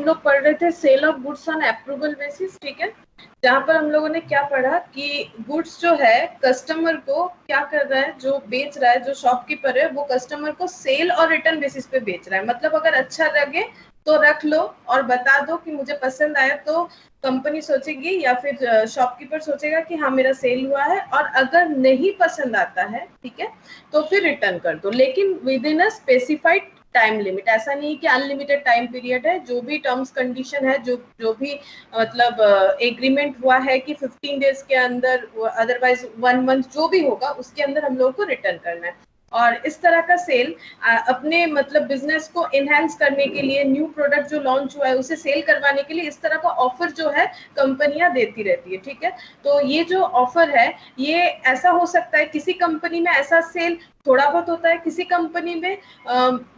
हम लोग पढ़ रहे थे sale of goods on approval basis, ठीक है, जहाँ पर हम लोगों ने क्या पढ़ा कि गुड्स जो है कस्टमर को क्या कर रहा है, जो बेच रहा है, जो शॉपकीपर है, वो कस्टमर को सेल और रिटर्न बेसिस पे बेच रहा है। मतलब अगर अच्छा लगे तो रख लो और बता दो कि मुझे पसंद आया, तो कंपनी सोचेगी या फिर शॉपकीपर सोचेगा कि हाँ मेरा सेल हुआ है, और अगर नहीं पसंद आता है, ठीक है, तो फिर रिटर्न कर दो, लेकिन with in a specified time limit. ऐसा नहीं कि अनलिमिटेड टाइम पीरियड है, जो भी टर्म्स कंडीशन है, जो भी मतलब एग्रीमेंट हुआ है कि 15 डेज के अंदर, अदरवाइज 1 मंथ, जो भी होगा उसके अंदर हम लोगों को रिटर्न करना है। और इस तरह का सेल अपने मतलब बिजनेस को एनहांस करने के लिए, न्यू प्रोडक्ट जो लॉन्च हुआ है उसे सेल करवाने के लिए इस तरह का ऑफर जो है कंपनियां देती रहती है, ठीक है। तो ये जो ऑफर है ये ऐसा हो सकता है, किसी कंपनी में ऐसा सेल थोड़ा बहुत होता है, किसी कंपनी में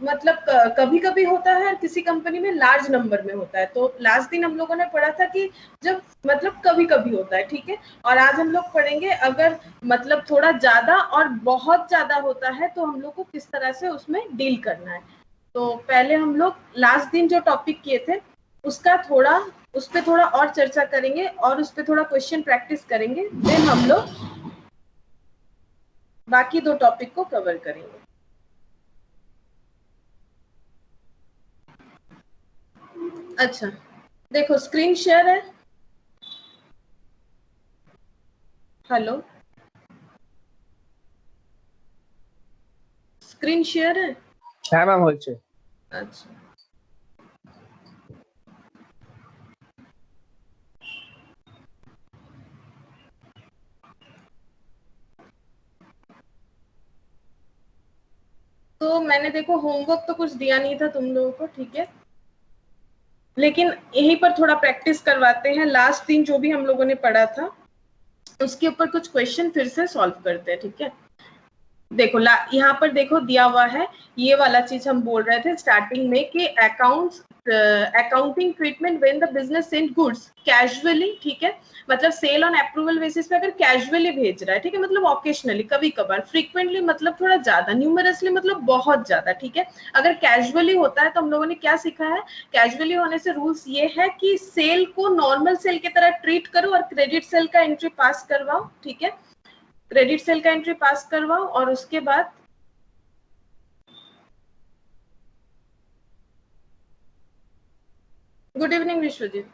मतलब कभी कभी होता है, और किसी कंपनी में लार्ज नंबर में होता है। तो लास्ट दिन हम लोगों ने पढ़ा था कि जब मतलब कभी कभी होता है, ठीक है। और आज हम लोग पढ़ेंगे अगर मतलब थोड़ा ज्यादा और बहुत ज्यादा होता है तो हम लोग को किस तरह से उसमें डील करना है। तो पहले हम लोग लास्ट दिन जो टॉपिक किए थे उसका थोड़ा, उस पर थोड़ा और चर्चा करेंगे और उस पर थोड़ा क्वेश्चन प्रैक्टिस करेंगे, देन हम लोग बाकी 2 टॉपिक को कवर करेंगे। अच्छा, देखो स्क्रीन शेयर है। हेलो, स्क्रीन शेयर है। হ্যাঁ ম্যাম হচ্ছে। अच्छा, तो मैंने देखो होमवर्क तो कुछ दिया नहीं था तुम लोगों को, ठीक है, लेकिन यहीं पर थोड़ा प्रैक्टिस करवाते हैं। लास्ट दिन जो भी हम लोगों ने पढ़ा था उसके ऊपर कुछ क्वेश्चन फिर से सॉल्व करते हैं, ठीक है। देखो यहाँ पर देखो दिया हुआ है, ये वाला चीज हम बोल रहे थे स्टार्टिंग में कि accounting treatment when the business send goods casually, ठीक है, मतलब सेल ऑन अप्रूवल बेसिस पे अगर कैजुअली भेज रहा है, ठीक है, मतलब ऑकेशनली, कभी कभार, फ्रीक्वेंटली मतलब थोड़ा ज्यादा, न्यूमरसली मतलब बहुत ज्यादा, ठीक है। अगर कैजुअली होता है तो हम लोगों ने क्या सीखा है, कैजुअली होने से रूल्स ये है कि सेल को नॉर्मल सेल की तरह ट्रीट करो और क्रेडिट सेल का एंट्री पास करवाओ, ठीक है, क्रेडिट सेल का एंट्री पास करवाओ और उसके बाद good evening Vishwajit,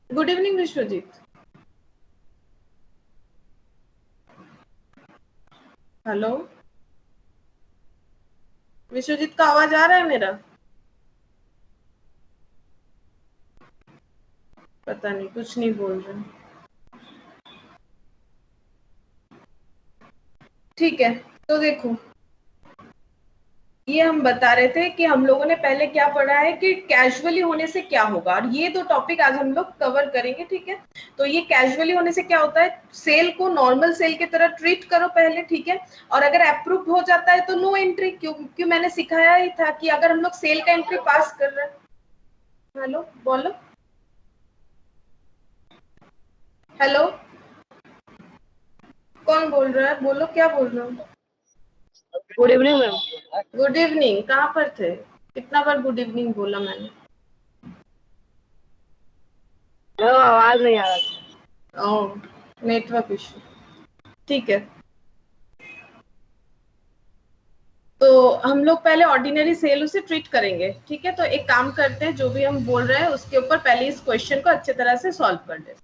good evening Vishwajit, hello Vishwajit का आवाज आ रहा है मेरा? पता नहीं, कुछ नहीं बोल रहे, ठीक है। तो देखो ये हम बता रहे थे कि हम लोगों ने पहले क्या पढ़ा है कि कैजुअली होने से क्या होगा, और ये 2 टॉपिक आज हम लोग कवर करेंगे, ठीक है। तो ये कैजुअली होने से क्या होता है, सेल को नॉर्मल सेल की तरह ट्रीट करो पहले, ठीक है, और अगर अप्रूव हो जाता है तो नो एंट्री, क्योंकि मैंने सिखाया ही था कि अगर हम लोग सेल का एंट्री पास कर रहे हैं। हेलो बोलो, हेलो, कौन बोल रहा है, बोलो क्या बोल रहे हो? Good evening ma'am. Good evening, कहाँ पर थे? कितना बार गुड इवनिंग बोला मैंने? मैम आवाज नहीं आ रहा था। ओह, नेटवर्क इशू, ठीक है। तो हम लोग पहले ऑर्डिनरी सेल उसे ट्रीट करेंगे, ठीक है। तो एक काम करते हैं, जो भी हम बोल रहे हैं उसके ऊपर पहले इस क्वेश्चन को अच्छी तरह से सॉल्व कर लेते हैं,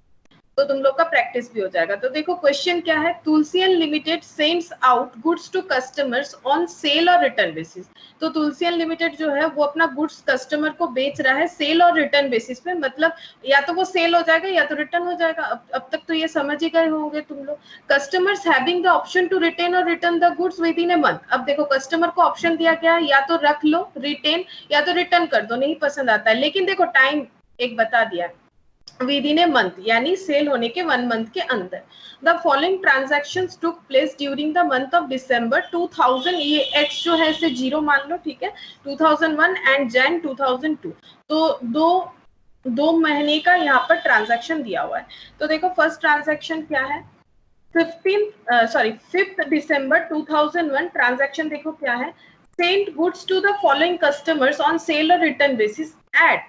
तो तुम लोग का प्रैक्टिस भी हो जाएगा। तो देखो क्वेश्चन क्या है, Tulsian limited sends out goods to customers on sale और रिटर्न बेसिस। तो तुलसियन लिमिटेड जो है वो अपना गुड्स कस्टमर को बेच रहा है सेल और रिटर्न बेसिस पे, मतलब या तो वो सेल हो जाएगा या तो रिटर्न हो जाएगा। अब तक तो ये समझ ही गए होंगे तुम लोग। Customers having the option to retain or return the goods within a month. अब देखो कस्टमर को ऑप्शन दिया गया है, या तो रख लो रिटेन, या तो रिटर्न कर दो, नहीं पसंद आता है, लेकिन देखो टाइम एक बता दिया है, विद इन ए मंथ, यानी सेल होने के 1 मंथ के अंदर। The following transactions took place during the month of December 2000, ये एक्स जो है इसे 0 मान लो, ठीक है, 2001 एंड जैन 2002। तो दो महीने का यहाँ पर ट्रांजैक्शन दिया हुआ है। तो देखो फर्स्ट ट्रांजैक्शन क्या है, 5th December 2001 ट्रांजैक्शन देखो क्या है, sent goods to the following customers on sale और रिटर्न बेसिस एट,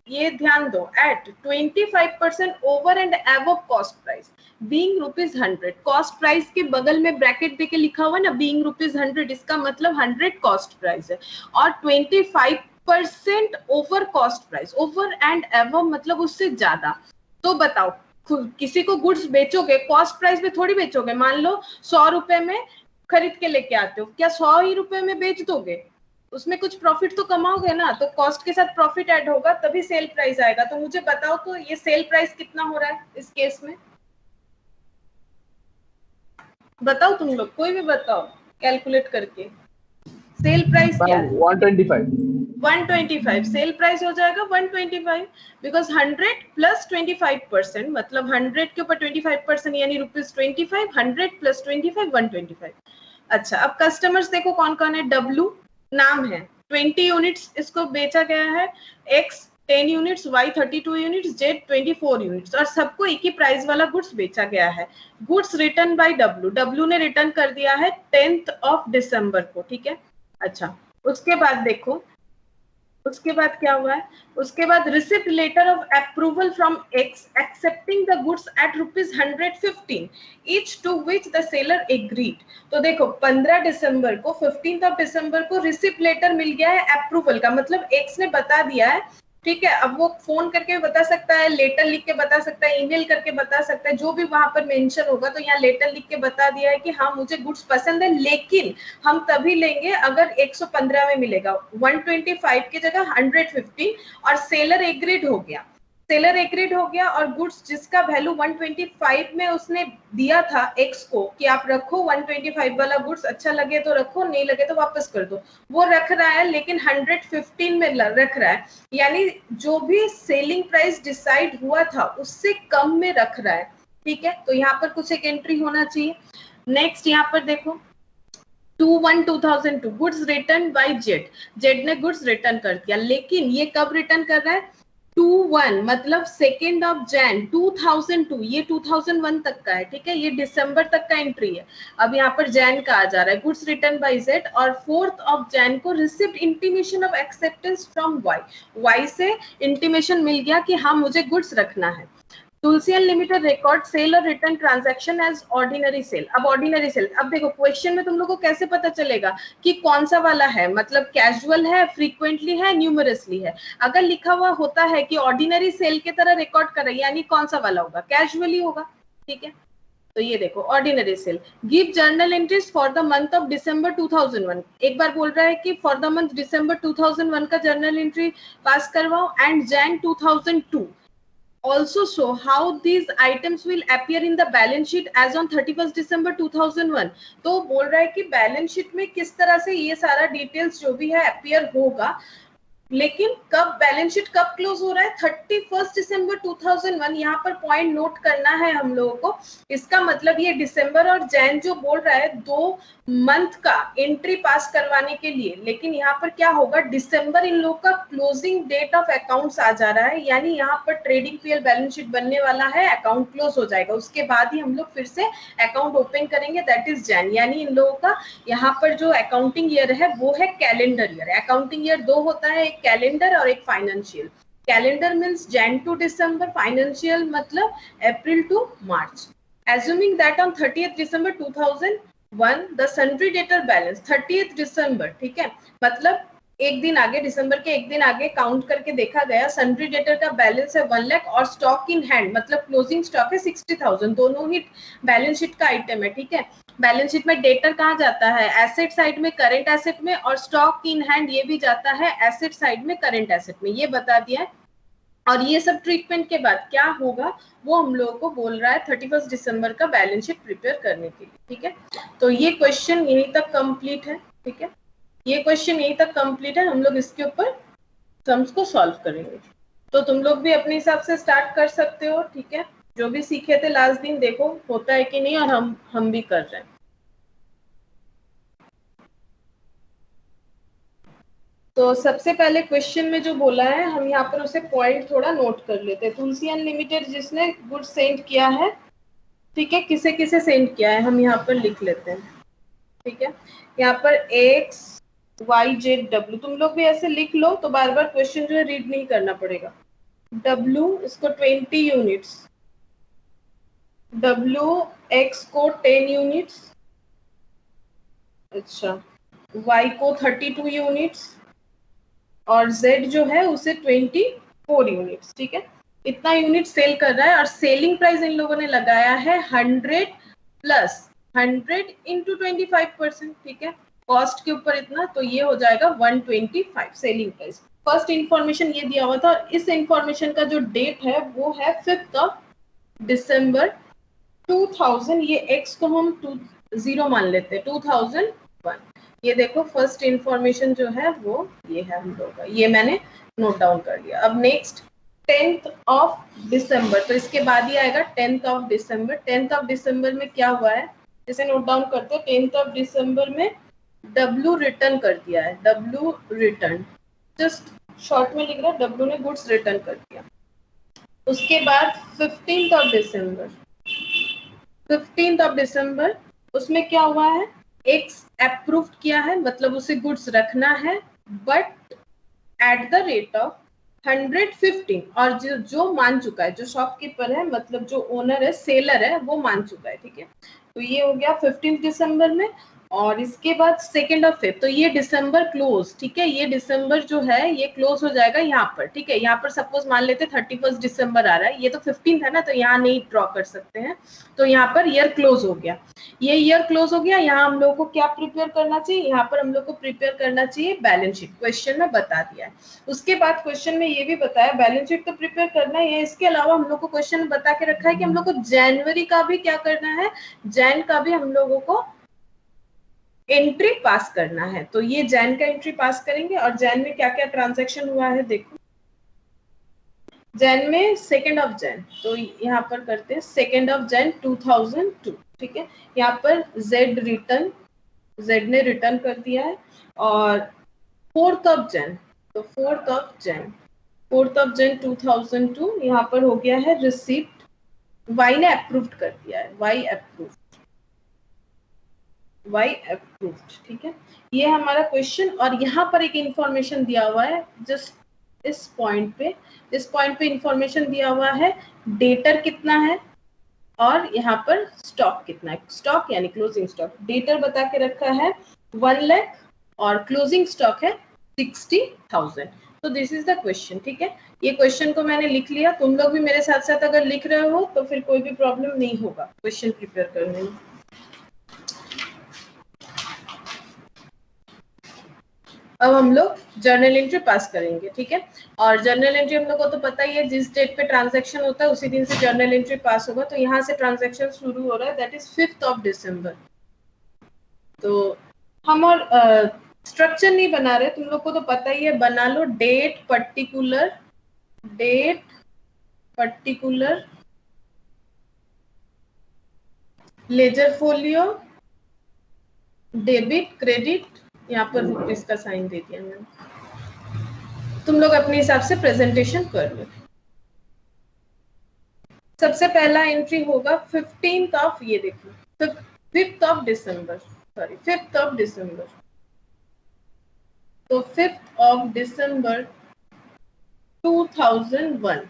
ये ध्यान दो, at 25% over and above cost price being ₹100। Cost price के बगल में ब्रैकेट देके लिखा हुआ ना बीइंग ₹100, इसका मतलब 100 कॉस्ट प्राइस है और 25% over cost price, over and above मतलब उससे ज्यादा। तो बताओ किसी को गुड्स बेचोगे कॉस्ट प्राइस में थोड़ी बेचोगे, मान लो 100 रुपए में खरीद के लेके आते हो, क्या 100 ही रुपए में बेच दोगे? उसमें कुछ प्रॉफिट तो कमाओगे ना, तो कॉस्ट के साथ प्रॉफिट ऐड होगा तभी सेल प्राइस आएगा। तो मुझे बताओ तो ये सेल प्राइस कितना हो रहा है इस केस में, बताओ तुम लोग, कोई भी बताओ कैलकुलेट करके। सेल प्राइस क्या है? 125 सेल प्राइस हो जाएगा 125 बिकॉज 100 प्लस 25% मतलब 100 के ऊपर 25% यानी ₹25, 100 प्लस 25 125। अच्छा अब कस्टमर्स देखो कौन कौन है, डब्लू नाम है, 20 यूनिट्स इसको बेचा गया है, X 10 units, Y 32 units, Z 24 units और सबको एक ही प्राइस वाला गुड्स बेचा गया है। Goods return by W, W ने रिटर्न कर दिया है 10th December को, ठीक है। अच्छा उसके बाद देखो उसके बाद क्या हुआ है, उसके बाद receipt letter of approval from X accepting the goods at ₹115 each to which the seller agreed. तो देखो 15 दिसंबर को 15th December को रिसिप्ट लेटर मिल गया है अप्रूवल का, मतलब एक्स ने बता दिया है, ठीक है। अब वो फोन करके बता सकता है, लेटर लिख के बता सकता है, ईमेल करके बता सकता है, जो भी वहां पर मेंशन होगा। तो यहाँ लेटर लिख के बता दिया है कि हाँ मुझे गुड्स पसंद है लेकिन हम तभी लेंगे अगर 115 में मिलेगा, 125 की जगह 115 और सेलर एग्रीड हो गया, सेलर एग्रीड हो गया और गुड्स जिसका वैल्यू 125 में उसने दिया था एक्स को कि आप रखो 125 वाला गुड्स, अच्छा लगे तो रखो नहीं लगे तो वापस कर दो, वो रख रहा है लेकिन 115 में रख रहा है, यानी जो भी सेलिंग प्राइस डिसाइड हुआ था उससे कम में रख रहा है, ठीक है। तो यहाँ पर कुछ एक एंट्री होना चाहिए। नेक्स्ट यहाँ पर देखो 2/1/2002 goods return by Z, Z ने गुड्स रिटर्न कर दिया, लेकिन ये कब रिटर्न कर रहा है, 2/1 मतलब 2 Jan 2002, ये 2001 तक का है, ठीक है, ये दिसंबर तक का एंट्री है। अब यहाँ पर जैन का आ जा रहा है, गुड्स रिटर्न बाय जेड और 4th Jan को received intimation of acceptance from Y, Y से इंटीमेशन मिल गया कि हाँ मुझे गुड्स रखना है। तुलसियन लिमिटेड रिकॉर्ड सेल और return transaction as ordinary sale. अब ऑर्डिनरी सेल, अब देखो क्वेश्चन में तुम लोग को कैसे पता चलेगा कि कौन सा वाला है, मतलब कैजुअल है, फ्रीक्वेंटली है, न्यूमरसली है। अगर लिखा हुआ होता है कि ऑर्डिनरी सेल की तरह रिकॉर्ड कर रही है यानी कौन सा वाला होगा, कैजुअली होगा, ठीक है। तो ये देखो ordinary sale, give journal entries for the month of December 2001, एक बार बोल रहा है कि फॉर द मंथ December 2001 का जर्नल एंट्री पास करवाओ and Jan 2002 also show how these items will appear in the balance sheet as on 31st December 2001। तो बोल रहा है कि बैलेंस शीट में किस तरह से ये सारा डिटेल्स जो भी है अपीयर होगा, लेकिन कब बैलेंस शीट कब क्लोज हो रहा है, 31st December 2001। यहाँ पर पॉइंट नोट करना है हम लोगों को, इसका मतलब ये दिसंबर और जैन जो बोल रहा है 2 मंथ का एंट्री पास करवाने के लिए, लेकिन यहाँ पर क्या होगा, दिसंबर इन लोग का क्लोजिंग डेट ऑफ अकाउंट्स आ जा रहा है, यानी यहाँ पर ट्रेडिंग पीएल बैलेंस शीट बनने वाला है, अकाउंट क्लोज हो जाएगा, उसके बाद ही हम लोग फिर से अकाउंट ओपन करेंगे, दैट इज जैन। यानी इन लोगों का यहाँ पर जो अकाउंटिंग ईयर है वो है कैलेंडर ईयर। अकाउंटिंग ईयर 2 होता है, एक कैलेंडर और एक financial. Calendar means Jan to December, financial मतलब April to March। Assuming that on 30th December 2001 the sundry debtor balance 30th December, ठीक है, मतलब एक दिन आगे, दिसंबर के एक दिन आगे काउंट करके देखा गया, सन्ड्री डेटर का बैलेंस है 1 लाख और स्टॉक इन हैंड मतलब क्लोजिंग स्टॉक है 60,000, दोनों ही बैलेंस शीट का आइटम है, ठीक है। बैलेंस शीट में डेटर कहाँ जाता है, एसेट साइड में, करेंट एसेट में, और स्टॉक इन हैंड ये भी जाता है एसेट साइड में, करेंट एसेट में, ये बता दिया है। और ये सब ट्रीटमेंट के बाद क्या होगा वो हम लोगों को बोल रहा है 31st दिसंबर का बैलेंस शीट प्रिपेयर करने के लिए, ठीक है। तो ये क्वेश्चन यहीं तक कंप्लीट है, ठीक है, ये क्वेश्चन यहीं तक कंप्लीट है। हम लोग इसके ऊपर सम्स को सॉल्व करेंगे, तो तुम लोग भी अपने हिसाब से स्टार्ट कर सकते हो, ठीक है। जो भी सीखे थे लास्ट दिन देखो होता है कि नहीं, और हम भी कर रहे हैं। तो सबसे पहले क्वेश्चन में जो बोला है हम यहाँ पर उसे पॉइंट थोड़ा नोट कर लेते हैं। तुलसी अनलिमिटेड जिसने गुड्स सेंड किया है ठीक है, किसे किसे सेंड किया है हम यहाँ पर लिख लेते हैं। ठीक है, यहाँ पर x y z w, तुम लोग भी ऐसे लिख लो तो बार बार क्वेश्चन जो है रीड नहीं करना पड़ेगा। w इसको 20 यूनिट्स, w x को 10 यूनिट्स, अच्छा y को 32 यूनिट्स और z जो है उसे 24 यूनिट्स। ठीक है, इतना यूनिट सेल कर रहा है और सेलिंग प्राइस इन लोगों ने लगाया है 100 प्लस 100 इंटू 25%। ठीक है, कॉस्ट के ऊपर इतना, तो ये हो जाएगा 125 सेलिंग प्राइस। फर्स्ट इंफॉर्मेशन ये दिया हुआ था और इस इंफॉर्मेशन का जो डेट है वो है 5 दिसंबर 2000। ये x को हम 0 मान लेते हैं, 2001। ये देखो फर्स्ट इंफॉर्मेशन जो है वो ये है हम लोग का, ये मैंने नोट डाउन कर लिया। अब नेक्स्ट 10th ऑफ दिसंबर, तो इसके बाद ही आएगा 10th of December. 10th of December में क्या हुआ है, जैसे नोट डाउन करते हैं। 10th ऑफ दिसंबर में W रिटर्न कर दिया है, W रिटर्न, जस्ट शॉर्ट में लिख रहा है, W ने गुड्स रिटर्न कर दिया। उसके बाद 15th of December, 15th of December उसमें क्या हुआ है, एक्स अप्रूव किया है, मतलब उसे गुड्स रखना है but at the rate of 115, और जो मान चुका है, जो शॉपकीपर है मतलब जो ओनर है, सेलर है, वो मान चुका है। ठीक है, तो ये हो गया 15 दिसंबर में। और इसके बाद 2nd ऑफ फेब, तो ये दिसंबर क्लोज। ठीक है, ये दिसंबर जो है ये क्लोज हो जाएगा यहाँ पर। ठीक है, यहाँ पर सपोज मान लेते 31 दिसंबर आ रहा है, ये तो 15 है ना, तो यहाँ नहीं ड्रॉ कर सकते हैं, तो यहाँ पर ईयर क्लोज हो गया। ये ईयर क्लोज हो गया। यहाँ हम लोग को क्या प्रिपेयर करना चाहिए, यहाँ पर हम लोग को प्रिपेयर करना चाहिए बैलेंस शीट, क्वेश्चन में बता दिया है। उसके बाद क्वेश्चन में ये भी बताया, बैलेंस शीट तो प्रिपेयर करना ही है, इसके अलावा हम लोग को क्वेश्चन में बता के रखा है कि हम लोग को जनवरी का भी क्या करना है, जैन का भी हम लोगों को एंट्री पास करना है। तो ये जैन का एंट्री पास करेंगे। और जैन में क्या क्या ट्रांजैक्शन हुआ है देखो, जैन में 2nd ऑफ जैन, तो यहाँ पर करते हैं 2nd ऑफ जैन 2002। ठीक है, यहाँ पर जेड रिटर्न, जेड ने रिटर्न कर दिया है। और 4th ऑफ जैन, तो 4th of Jain, 4th of Jain 2002 यहाँ पर हो गया है रिसिप्ट, वाई ने अप्रूव कर दिया है, वाई अप्रूव, वाई अप्रूव्ड। ठीक है, ये हमारा क्वेश्चन। और यहाँ पर एक इंफॉर्मेशन दिया हुआ है, जस्ट इस पॉइंट पे, इस पॉइंट पे इंफॉर्मेशन दिया हुआ है, डेटर कितना है और यहाँ पर स्टॉक कितना है। स्टॉक यानी क्लोजिंग स्टॉक, डेटर बता के रखा है 1 लाख और क्लोजिंग स्टॉक है 60,000। तो दिस इज द क्वेश्चन। ठीक है, ये क्वेश्चन को मैंने लिख लिया, तुम लोग भी मेरे साथ साथ अगर लिख रहे हो तो फिर कोई भी प्रॉब्लम नहीं होगा क्वेश्चन प्रिपेयर करने में। अब हम लोग जर्नल एंट्री पास करेंगे। ठीक है, और जर्नल एंट्री हम लोग को तो पता ही है, जिस डेट पे ट्रांजैक्शन होता है उसी दिन से जर्नल एंट्री पास होगा। तो यहाँ से ट्रांजैक्शन शुरू हो रहा है, that is 5th of December. तो हम और स्ट्रक्चर नहीं बना रहे, तुम लोग को तो पता ही है, बना लो date particular, date particular, ledger folio, debit credit, यहाँ पर रुपीस का साइन दे दिया मैंने। तुम लोग अपने हिसाब से प्रेजेंटेशन कर लो। सबसे पहला एंट्री होगा 15th ऑफ, ये देखो 5th of December, sorry 5th of December. तो 5th ऑफ दिसंबर 2001।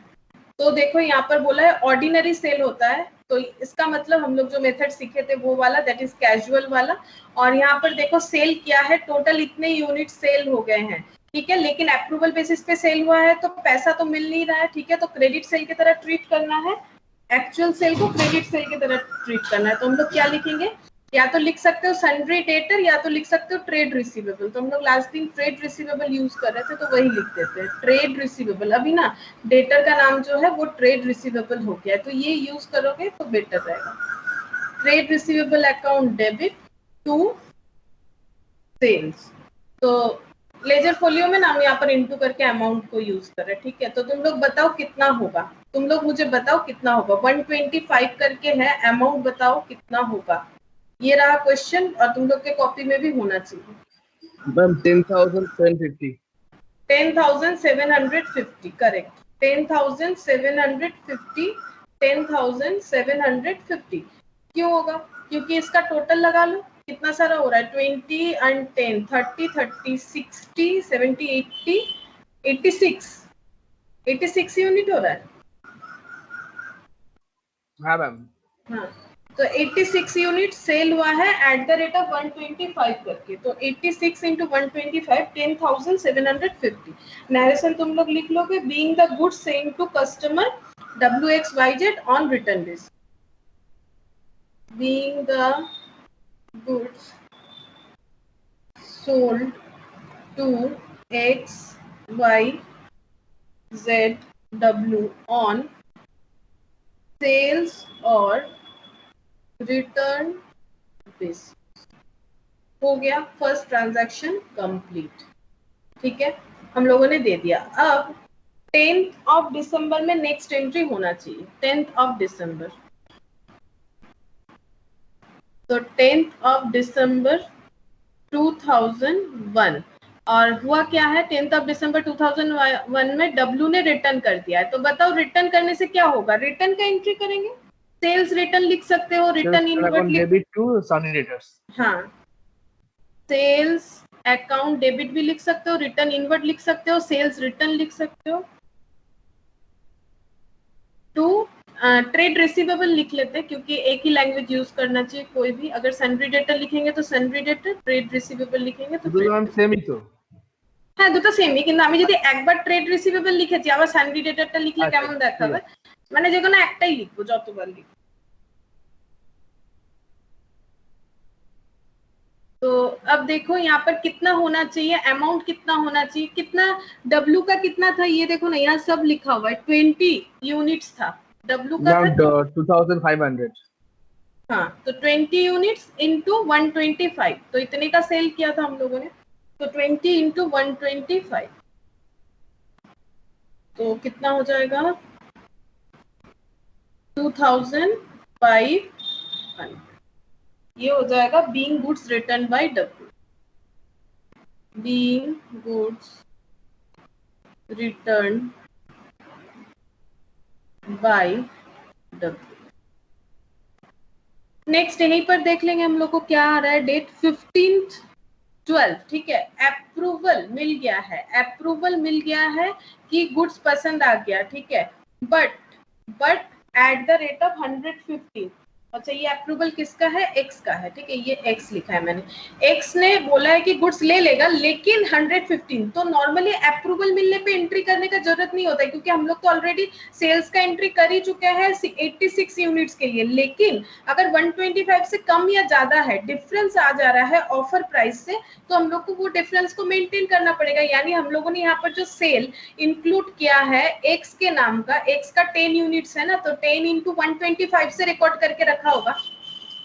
तो देखो यहाँ पर बोला है ऑर्डिनरी सेल होता है, तो इसका मतलब हम लोग जो मेथड सीखे थे वो वाला, दैट इज कैजुअल वाला। और यहाँ पर देखो सेल किया है, टोटल इतने यूनिट सेल हो गए हैं। ठीक है, लेकिन अप्रूवल बेसिस पे सेल हुआ है तो पैसा तो मिल नहीं रहा है। ठीक है, तो क्रेडिट सेल की तरह ट्रीट करना है, एक्चुअल सेल को क्रेडिट सेल की तरह ट्रीट करना है। तो हम लोग क्या लिखेंगे, या तो लिख सकते हो सन्ड्री डेटर, या तो लिख सकते हो ट्रेड रिसीवेबल। तो हम लोग लास्ट दिन ट्रेड रिसीवेबल यूज कर रहे थे तो वही लिख देते हैं, ट्रेड रिसीवेबल। अभी ना डेटर का नाम जो है वो ट्रेड रिसीवेबल हो गया है, तो ये यूज करोगे तो बेटर रहेगा। Trade receivable account debit to sales. तो लेजर फोलियो में ना हम यहाँ पर इनटू करके अमाउंट को यूज कर रहे हैं। ठीक है, तो तुम लोग बताओ कितना होगा, तुम लोग मुझे बताओ कितना होगा। 125 करके है, अमाउंट बताओ कितना होगा। ये रहा क्वेश्चन और तुम लोग के कॉपी में भी होना चाहिए। मैम 10,750। 10,750 करेक्ट, 10,750 10,750। क्यों होगा? क्योंकि इसका टोटल लगा लो कितना सारा हो रहा है, 20 एंड 10, 30, 30, 60, 70, 80, 86 यूनिट हो रहा है। हाँ मैम। हाँ, तो 86 यूनिट सेल हुआ है एट द रेट ऑफ 125 करके। तो 86 इंटू 125, 10,750। नरेशन तुम लोग लिख लोगे, being the goods saying to customer WXYZ on return days. Being the goods sold to X, Y, Z, W on sales or return basis। हो गया फर्स्ट ट्रांजैक्शन कंप्लीट। ठीक है, हम लोगों ने दे दिया। अब 10th ऑफ दिसंबर में नेक्स्ट एंट्री होना चाहिए, 10th ऑफ दिसंबर। तो 10th ऑफ दिसंबर 2001। और हुआ क्या है, 10th ऑफ दिसंबर 2001 में डब्ल्यू ने रिटर्न कर दिया है। तो बताओ रिटर्न करने से क्या होगा? रिटर्न का एंट्री करेंगे, सेल्स रिटर्न लिख सकते हो, return inward debit to sundry debtors. हाँ, सेल्स अकाउंट डेबिट भी लिख सकते हो, रिटर्न इनवर्ट लिख सकते हो, सेल्स रिटर्न लिख सकते हो। टू ट्रेड रिसीवेबल लिख लेते हैं क्योंकि एक ही लैंग्वेज यूज करना चाहिए कोई भी। अगर सन्ड्री डेटर लिखेंगे तो सन्ड्री डेटर, ट्रेड रिसीवेबल लिखेंगे तो सेम ही तो। হ্যাঁ, দুটো সেমই, কিন্তু আমি যদি একবার ট্রেড রিসিভেবল লিখেছি আবার সানডি ডেটারটা লিখলে কেমন দেখাবে? মানে যে কোনো একটাই লিখবো, যতবার লিখবো। तो अब देखो यहाँ पर कितना होना चाहिए, अमाउंट कितना होना चाहिए, कितना डब्ल्यू का कितना था ये देखो ना, यहाँ सब लिखा हुआ है 20 यूनिट्स था। डब्ल्यू का था 2500। हाँ, तो 20 यूनिट्स इंटू 125, तो इतने का सेल किया था हम लोगों ने। तो 20 इंटू 125 तो कितना हो जाएगा, 2500। ये हो जाएगा being goods return by W. Being goods return by W. Next यहीं पर देख लेंगे हम लोग को क्या आ रहा है, डेट 15/12। ठीक है, अप्रूवल मिल गया है, अप्रूवल मिल गया है कि गुड्स पसंद आ गया। ठीक है, but at the rate of 115। अच्छा, ये अप्रूवल किसका है? एक्स का है। ठीक है, ये एक्स लिखा है मैंने। एक्स ने बोला है कि गुड्स ले लेगा लेकिन 115। तो नॉर्मली अप्रूवल मिलने पे एंट्री करने का जरूरत नहीं होता है क्योंकि हम लोग तो ऑलरेडी सेल्स का एंट्री कर ही चुके हैं 86 यूनिट्स के लिए। लेकिन अगर 125 से कम या ज्यादा है, डिफरेंस आ जा रहा है ऑफर प्राइस से, तो हम लोग को वो डिफरेंस को मेंटेन करना पड़ेगा। यानी हम लोगों ने यहाँ पर जो सेल इंक्लूड किया है एक्स के नाम का, एक्स का 10 यूनिट्स है ना, तो 10 इंटू 125 से रिकॉर्ड करके रखा होगा।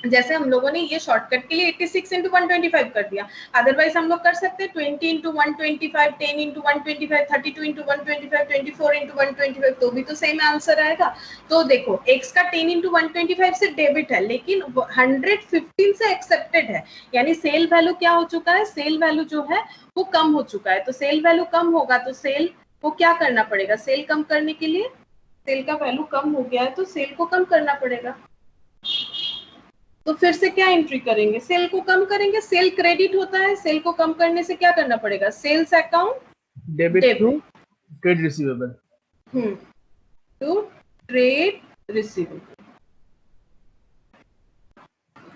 जैसे हम लोगों ने ये शॉर्टकट के लिए 86 इंटू 125 कर दिया। अदरवाइज हम लोग कर सकते हैं 20 इंटू 125, 10 इंटू 125, 32 इंटू 125, 24 इंटू 125, तो भी तो सेम आंसर आएगा। तो देखो x का 10 इंटू 125 से डेबिट है लेकिन 115 से एक्सेप्टेड है, यानी सेल वैल्यू क्या हो चुका है, सेल वैल्यू जो है वो कम हो चुका है। तो सेल वैल्यू कम होगा तो सेल को क्या करना पड़ेगा, सेल कम करने के लिए, सेल का वैल्यू कम हो गया है तो सेल को कम करना पड़ेगा। तो फिर से क्या एंट्री करेंगे, सेल को कम करेंगे। सेल क्रेडिट होता है, सेल को कम करने से क्या करना पड़ेगा, sales account debit to trade receivable to trade receivable.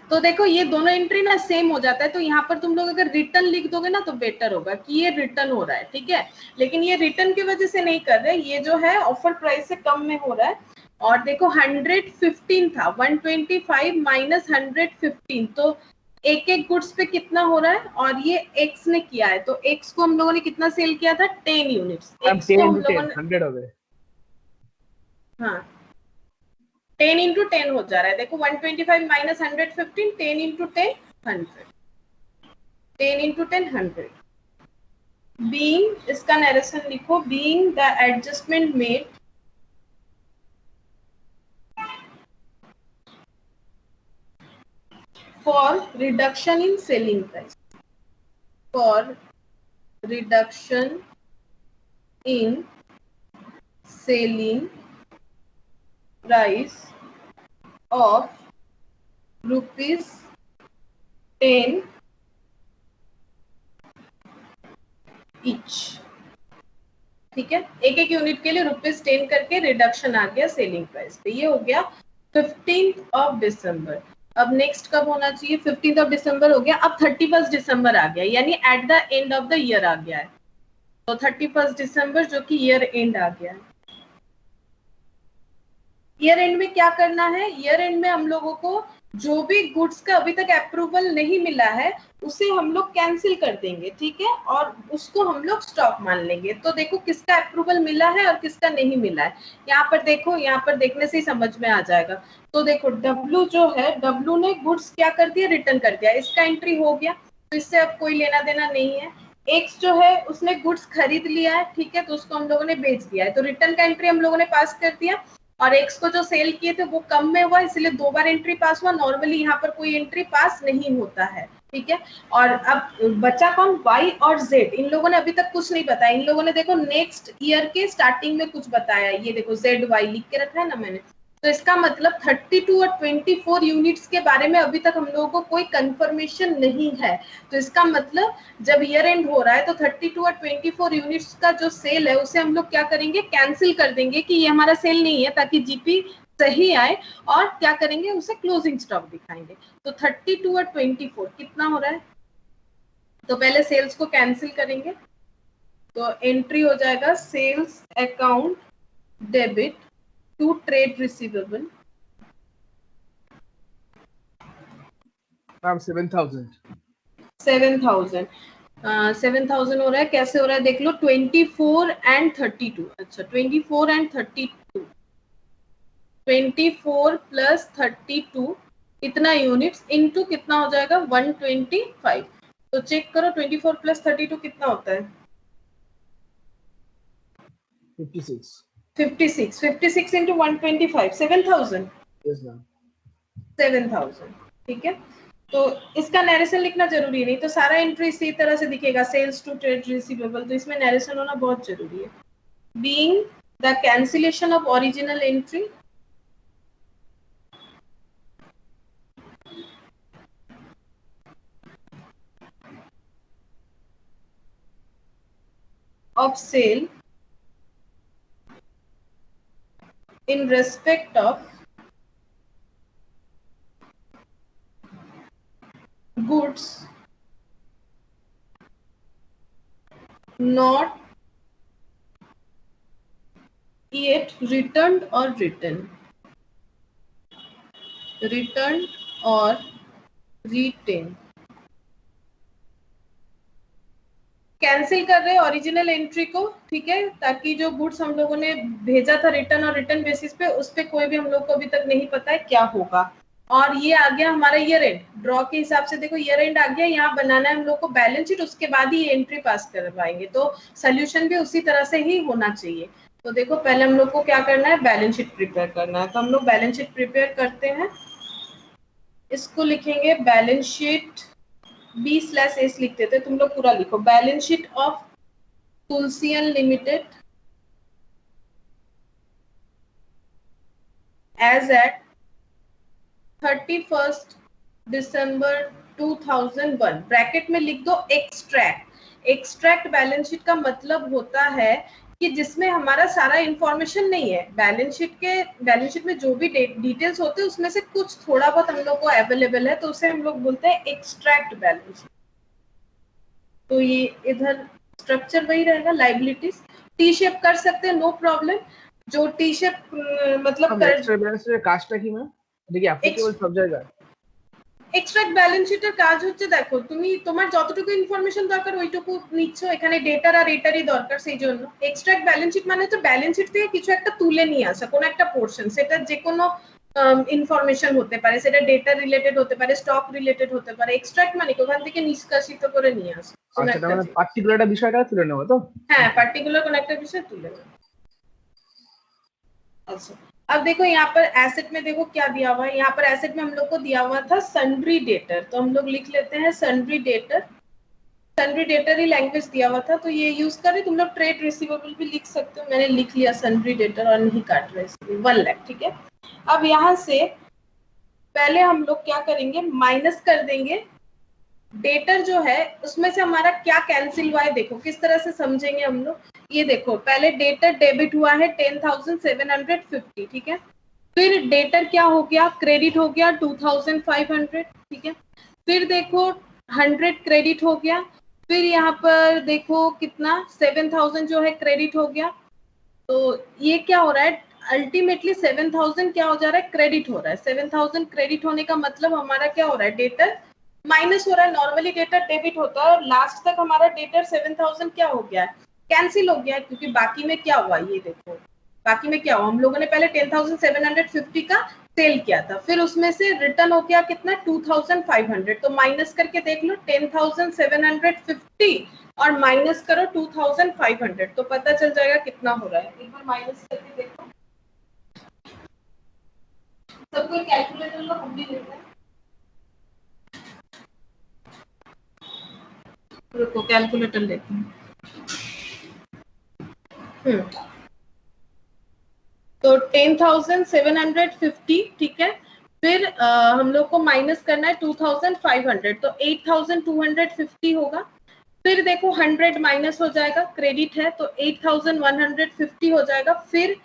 तो देखो ये दोनों एंट्री ना सेम हो जाता है। तो यहाँ पर तुम लोग अगर रिटर्न लिख दोगे ना तो बेटर होगा कि ये रिटर्न हो रहा है। ठीक है, लेकिन ये रिटर्न की वजह से नहीं कर रहे, ये जो है ऑफर प्राइस से कम में हो रहा है। और देखो 115 था, 125 माइनस 115, तो एक एक गुड्स पे कितना हो रहा है, और ये एक्स ने किया है। तो एक्स को हम लोगों ने कितना सेल किया था, 10 यूनिट्स। एक्स को हम लोगों ने 100 हो गए। हाँ, 10 इंटू 10 हो जा रहा है। देखो 125 माइनस 115, 10 इंटू 10 100, 10 इंटू 10 100। बीइंग, इसका नरेशन लिखो, being the adjustment made for reduction in selling price, for reduction in selling price of ₹10 each। ठीक है, एक एक यूनिट के लिए ₹10 करके रिडक्शन आ गया सेलिंग प्राइस पे। ये हो गया 15 दिसंबर। अब नेक्स्ट कब होना चाहिए? 15 दिसंबर हो गया। अब 31 दिसंबर आ गया, यानी at the end of the year आ गया है। तो 31 दिसंबर जो कि ईयर एंड आ गया है। ईयर एंड में क्या करना है? ईयर एंड में हम लोगों को जो भी गुड्स का अभी तक अप्रूवल नहीं मिला है उसे हम लोग कैंसिल कर देंगे, ठीक है, और उसको हम लोग स्टॉक मान लेंगे। तो देखो किसका अप्रूवल मिला है और किसका नहीं मिला है। यहाँ पर देखो, यहाँ पर देखने से ही समझ में आ जाएगा। तो देखो डब्लू जो है, डब्लू ने गुड्स क्या कर दिया? रिटर्न कर दिया। इसका एंट्री हो गया, तो इससे अब कोई लेना देना नहीं है। एक्स जो है उसने गुड्स खरीद लिया है, ठीक है, तो उसको हम लोगों ने बेच दिया है, तो रिटर्न का एंट्री हम लोगों ने पास कर दिया। और एक्स को जो सेल किए थे वो कम में हुआ, इसलिए 2 बार एंट्री पास हुआ। नॉर्मली यहाँ पर कोई एंट्री पास नहीं होता है, ठीक है। और अब बचा कौन? वाई और जेड। इन लोगों ने अभी तक कुछ नहीं बताया। इन लोगों ने देखो नेक्स्ट ईयर के स्टार्टिंग में कुछ बताया, ये देखो जेड वाई लिख के रखा है ना मैंने। तो इसका मतलब 32 और 24 यूनिट्स के बारे में अभी तक हम लोगों को कोई कंफर्मेशन नहीं है। तो इसका मतलब जब ईयर एंड हो रहा है तो 32 और 24 यूनिट्स का जो सेल है उसे हम लोग क्या करेंगे? कैंसिल कर देंगे कि ये हमारा सेल नहीं है, ताकि जीपी सही आए। और क्या करेंगे? उसे क्लोजिंग स्टॉक दिखाएंगे। तो 32 और 24 कितना हो रहा है? तो पहले सेल्स को कैंसिल करेंगे, तो एंट्री हो जाएगा sales account debit to trade receivable. Ma'am 7,000। 7,000 7,000 हो रहा है। कैसे हो रहा है देख लो, 24 एंड 32। अच्छा 24 एंड 32, 24 प्लस 32 इतना यूनिट्स इनटू कितना हो जाएगा? 125। तो चेक करो 24 प्लस 32 कितना होता है? 56। 56 इंटू 125, 7,000। Yes ma'am. 7,000, ठीक है। तो इसका नैरेशन लिखना जरूरी नहीं, तो सारा एंट्री इसी तरह से दिखेगा, सेल्स टू ट्रेड रिसीवेबल। तो इसमें नैरेशन होना बहुत जरूरी है। Being the cancellation of original entry of sale in respect of goods not yet returned or written, returned or retained। Cancel कर रहे हैं ओरिजिनल एंट्री को, ठीक है, ताकि जो गुड्स हम लोगों ने भेजा था रिटर्न और रिटर्न बेसिस पे, उस पे कोई भी हम लोग को अभी तक नहीं पता है क्या होगा। और ये आ गया हमारा ईयर एंड। ड्रॉ के हिसाब से देखो ईयर एंड आ गया, यहाँ बनाना है हम लोग को बैलेंस शीट, उसके बाद ही एंट्री पास कर पाएंगे। तो सोल्यूशन भी उसी तरह से ही होना चाहिए। तो देखो पहले हम लोग को क्या करना है? बैलेंस शीट प्रिपेयर करना है। तो हम लोग बैलेंस शीट प्रिपेयर करते हैं। इसको लिखेंगे बैलेंस शीट B/S लिखते थे, तुम लोग पूरा लिखो। Balance sheet of Tulsian limited as at 31 December 2001। Bracket में लिख दो एक्सट्रैक्ट। एक्सट्रैक्ट बैलेंस शीट का मतलब होता है कि जिसमें हमारा सारा इंफॉर्मेशन नहीं है। बैलेंस शीट में जो भी डिटेल्स होते हैं उसमें से कुछ थोड़ा बहुत हम लोग को अवेलेबल है, तो उसे हम लोग बोलते हैं एक्सट्रैक्ट बैलेंस शीट। तो ये इधर स्ट्रक्चर वही रहेगा, लाइबिलिटीज टी शेप कर सकते हैं, नो प्रॉब्लम। जो टी शेप मतलब एक्स्ट्रा बैलेंस शीट কাজটা কি ম্যাম? দেখি অ্যাপ্লিকেবল সব জায়গায়। এক্সট্রাক্ট ব্যালেন্স শিটের কাজ হচ্ছে, দেখো তুমি তোমার যতটুকু ইনফরমেশন দরকার ওইটুকু নিচ্ছ, এখানে ডেটার আর এটারই দরকার, সেই জন্য এক্সট্রাক্ট ব্যালেন্স শিট মানে হচ্ছে ব্যালেন্স শিট থেকে কিছু একটা তুলে নিয়ে আসা, কোনো একটা পোর্শন, সেটা যে কোনো ইনফরমেশন হতে পারে, সেটা ডেটা রিলেটেড হতে পারে, স্টক রিলেটেড হতে পারে। এক্সট্রাক্ট মানে ওখান থেকে নিষ্কাশিত করে নিয়ে আসা। আচ্ছা, তার মানে পার্টিকুলার একটা বিষয়টা তুলে নেব তো? হ্যাঁ, পার্টিকুলার কোনো একটা বিষয় তুলে নেব। अच्छा अब देखो यहाँ पर एसेट में देखो क्या दिया हुआ है। यहाँ पर एसेट में हम लोग को दिया हुआ था सन्ड्री डेटर, तो हम लोग लिख लेते हैं सन्ड्री डेटर। सन्ड्री डेटर ही लैंग्वेज दिया हुआ था, तो ये यूज कर रहे। तुम लोग ट्रेड रिसीवेबल भी लिख सकते हो, मैंने लिख लिया सन्ड्री डेटर और नहीं काट रहे इसलिए 1 लाख, ठीक है। अब यहाँ से पहले हम लोग क्या करेंगे, माइनस कर देंगे डेटर जो है उसमें से हमारा क्या कैंसिल हुआ है, देखो किस तरह से समझेंगे हम लोग। ये देखो पहले डेटर डेबिट हुआ है 10,750, ठीक है। फिर डेटर क्या हो गया, क्रेडिट हो गया 2,500, ठीक है। फिर देखो 100 क्रेडिट हो गया। फिर यहाँ पर देखो कितना 7,000 जो है क्रेडिट हो गया। तो ये क्या हो रहा है, अल्टीमेटली 7,000 क्या हो जा रहा है, क्रेडिट हो रहा है। 7,000 क्रेडिट होने का मतलब हमारा क्या हो रहा है, डेटर माइनस हो रहा है। नॉर्मली डेटर डेबिट होता है और लास्ट तक हमारा डेटर 7,000 क्या हो गया है, कैंसिल हो गया है। क्योंकि बाकी में क्या हुआ, ये देखो बाकी में क्या हुआ, हम लोगों ने पहले 10,750 का सेल किया था, फिर उसमें से रिटर्न हो गया कितना 2,500। तो माइनस करके देख लो 10,750 और माइनस करो 2,500, तो पता चल जाएगा कितना हो रहा है। एक बार माइनस करके देखो, सबको कैलकुलेटर लो, हम भी लेते हैं। रुको कैलकुलेटर लेते हैं। तो 10,750, ठीक है। फिर हम लोग को माइनस करना है 2,500, तो 8,250 होगा। फिर देखो 100 माइनस हो जाएगा, क्रेडिट है तो 8,150 हो जाएगा। फिर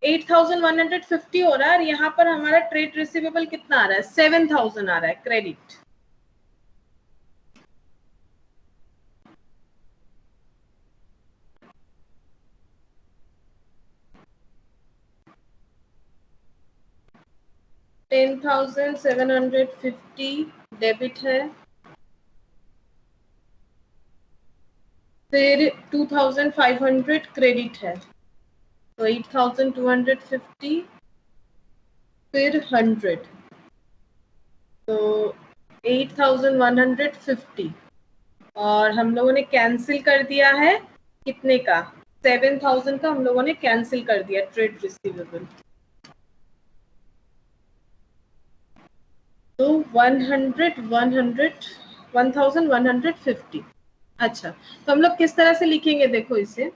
8,150 हो रहा है और यहाँ पर हमारा ट्रेड रिसीवेबल कितना आ रहा है, 7,000 आ रहा है क्रेडिट। $10,750 डेबिट है, फिर 2,500 क्रेडिट है, तो 8,250 फिर 100, तो 8,150 और हम लोगों ने कैंसिल कर दिया है कितने का, 7,000 का हम लोगों ने कैंसिल कर दिया ट्रेड रिसीवेबल। तो 1,150। अच्छा, तो हम लोग किस तरह से लिखेंगे, देखो इसे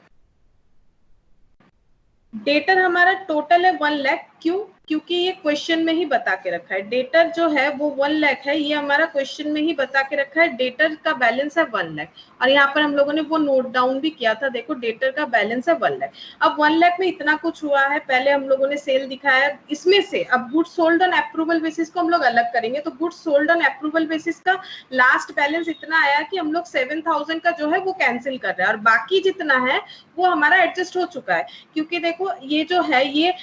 डेटर हमारा टोटल है 1 लाख, क्यों, क्योंकि ये क्वेश्चन में ही बता के रखा है। डेटर जो है वो 1 लाख है, ये हमारा क्वेश्चन में ही बता के रखा है। डेटर का बैलेंस है 1 लाख और यहाँ पर हम लोगों ने वो नोट डाउन भी किया था, देखो डेटर का बैलेंस है 1 लाख। अब 1 लाख में इतना कुछ हुआ है, पहले हम लोगों ने सेल दिखाया, इसमें से अब goods sold on approval basis को हम लोग अलग करेंगे। तो goods sold on approval basis का लास्ट बैलेंस इतना आया कि हम लोग 7,000 का जो है वो कैंसिल कर रहे हैं और बाकी जितना है वो हमारा एडजस्ट हो चुका है। क्योंकि देखो ये जो है ये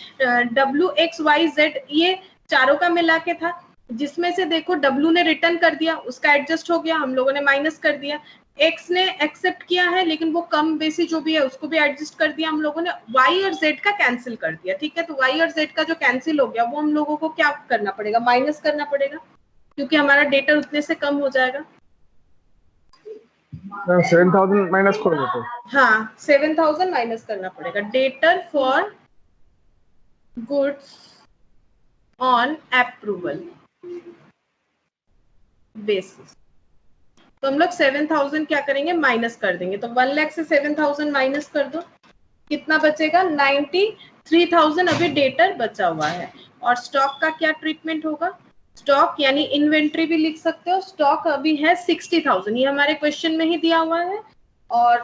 WXYZ ये चारों का मिला के था, जिसमें से देखो W ने रिटर्न कर दिया, उसका एडजस्ट हो गया, हम लोगों ने माइनस कर दिया। X ने एक्सेप्ट किया है लेकिन वो कम बेसी जो भी है उसको भी एडजस्ट कर दिया हम लोगों ने। Y और Z का कैंसिल कर दिया, ठीक है। तो Y और Z का जो कैंसिल हो गया वो हम लोगों को क्या करना पड़ेगा, माइनस करना पड़ेगा, क्योंकि हमारा डेटा उतने से कम हो जाएगा। 7,000 माइनस कर देते, हाँ 7,000 माइनस करना पड़ेगा। Debtor for goods on approval basis, तो हम लोग 7,000 क्या करेंगे, माइनस कर देंगे। तो 1 लाख से 7,000 माइनस कर दो, कितना बचेगा 93,000 अभी डेटर बचा हुआ है। और स्टॉक का क्या ट्रीटमेंट होगा, स्टॉक यानी इन्वेंट्री भी लिख सकते हो। स्टॉक अभी है 60,000, ये हमारे क्वेश्चन में ही दिया हुआ है। और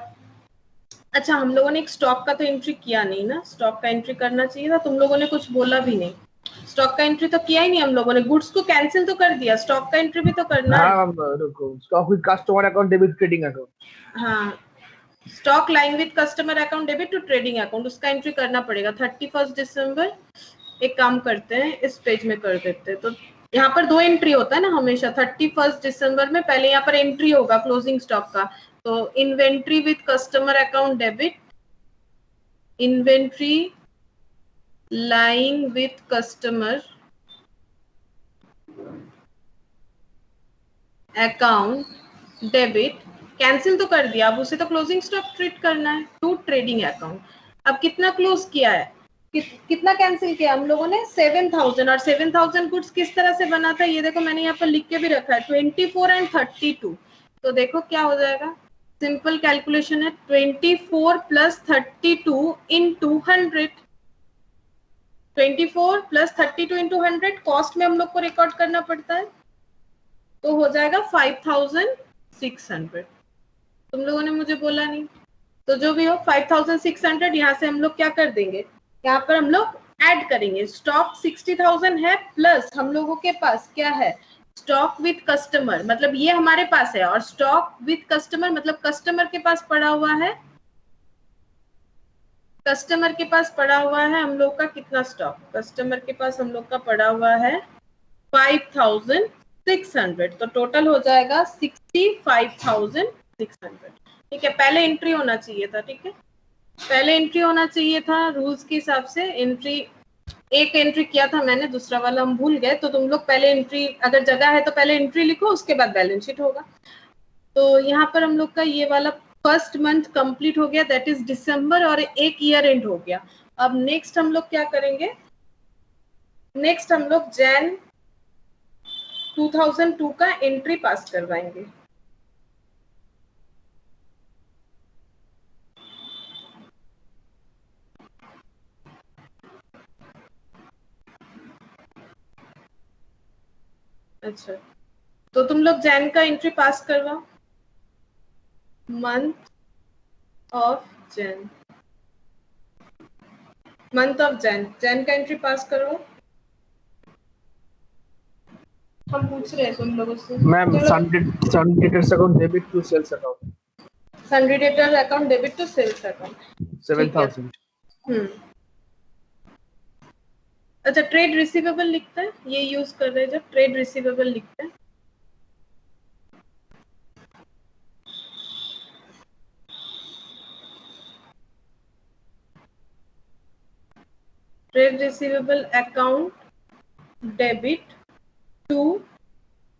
अच्छा हम लोगों ने एक स्टॉक का तो एंट्री किया नहीं ना, स्टॉक का एंट्री करना चाहिए था, तुम लोगों ने कुछ बोला भी नहीं। स्टॉक का एंट्री तो किया ही नहीं हम लोगों ने, गुड्स को कैंसिल तो कर दिया, स्टॉक का एंट्री भी तो करना है। हाँ रुको, stock with customer account debit trading account, हाँ stock line with customer account debit to trading account, उसका एंट्री करना पड़ेगा 31 दिसंबर। एक काम करते हैं इस पेज में कर देते हैं, तो यहाँ पर 2 एंट्री होता है ना हमेशा, 31 दिसंबर में पहले यहाँ पर एंट्री होगा क्लोजिंग स्टॉक का, तो inventory with customer account debit, inventory line with customer account debit, cancel तो कर दिया, अब उसे तो क्लोजिंग स्टॉक ट्रीट करना है, टू ट्रेडिंग अकाउंट। अब कितना क्लोज किया है, कितना कैंसिल किया हम लोगों ने, 7,000। और 7,000 गुड्स किस तरह से बना था, ये देखो मैंने यहाँ पर लिख के भी रखा है 24 एंड 32। तो देखो क्या हो जाएगा, सिंपल कैलकुलेशन है 24 प्लस 32 इन 200, 24 प्लस 32 इंटू 100 कॉस्ट में हम लोग को रिकॉर्ड करना पड़ता है, तो हो जाएगा 5600। तुम लोगों ने मुझे बोला नहीं, तो जो भी हो 5600 यहाँ से हम लोग क्या कर देंगे, यहाँ पर हम लोग ऐड करेंगे। स्टॉक 60,000 है प्लस हम लोगों के पास क्या है, स्टॉक विथ कस्टमर, मतलब ये हमारे पास है, और स्टॉक विथ कस्टमर मतलब कस्टमर के पास पड़ा हुआ है, कस्टमर के पास पड़ा हुआ है हम लोग का कितना स्टॉक, कस्टमर के पास हम लोग का पड़ा हुआ है 5600, तो टोटल हो जाएगा 65,600। ठीक है, पहले एंट्री होना चाहिए था, ठीक है, पहले एंट्री होना चाहिए था रूल्स के हिसाब से। एंट्री एक एंट्री किया था मैंने, दूसरा वाला हम भूल गए, तो तुम लोग पहले एंट्री, अगर जगह है तो पहले एंट्री लिखो, उसके बाद बैलेंस शीट होगा। तो यहाँ पर हम लोग का ये वाला फर्स्ट मंथ कंप्लीट हो गया, दैट इज दिसंबर, और एक ईयर एंड हो गया। अब नेक्स्ट हम लोग क्या करेंगे, नेक्स्ट हम लोग जैन 2002 का एंट्री पास करवाएंगे। अच्छा, तो तुम लोग जैन का एंट्री पास करवाओ, month of Jain, month of Jain, Jain का एंट्री पास करो। हम पूछ रहे हैं तुम लोगों से ma'am sundry debtors account debit to sales account, sundry debtor account debit to sales account, 7000। अच्छा, ट्रेड रिसीवेबल लिखते हैं, ये यूज कर रहे हैं जब, ट्रेड रिसीवेबल लिखते हैं। Trade receivable account debit to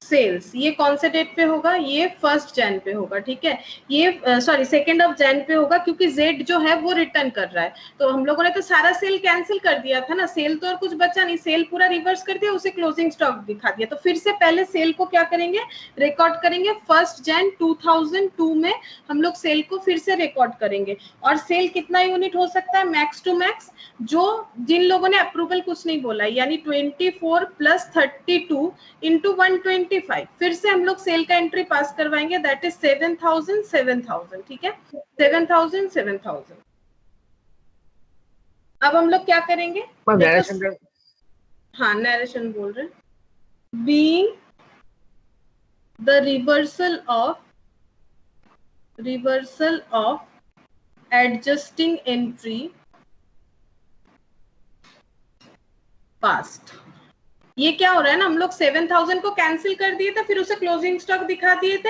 sales, ये कौन से डेट पे होगा, ये 1 जैन पे होगा, ठीक है, ये सॉरी 2 जैन पे होगा, क्योंकि जेड जो है वो रिटर्न कर रहा है। तो हम लोगों ने तो सारा सेल कैंसिल कर दिया था ना, सेल तो और कुछ बचा नहीं, सेल पूरा रिवर्स कर दिया, उसे क्लोजिंग स्टॉक दिखा दिया। तो फिर से पहले सेल को क्या करेंगे, रिकॉर्ड करेंगे 1 जैन 2002 में हम लोग सेल को फिर से रिकॉर्ड करेंगे। और सेल कितना यूनिट हो सकता है, मैक्स टू मैक्स, जो जिन लोगों ने अप्रूवल कुछ नहीं बोला, यानी 24 प्लस 32 इंटू 125, फिर से हम लोग सेल का एंट्री पास करवाएंगे, दैट इज 7,000, ठीक है, 7,000। अब हम लोग क्या करेंगे, देखो, हाँ नरेशन बोल रहे हैं, being the reversal of adjusting entry past. ये क्या हो रहा है ना, हम लोग 7,000 को कैंसिल कर दिए थे, फिर उसे क्लोजिंग स्टॉक दिखा दिए थे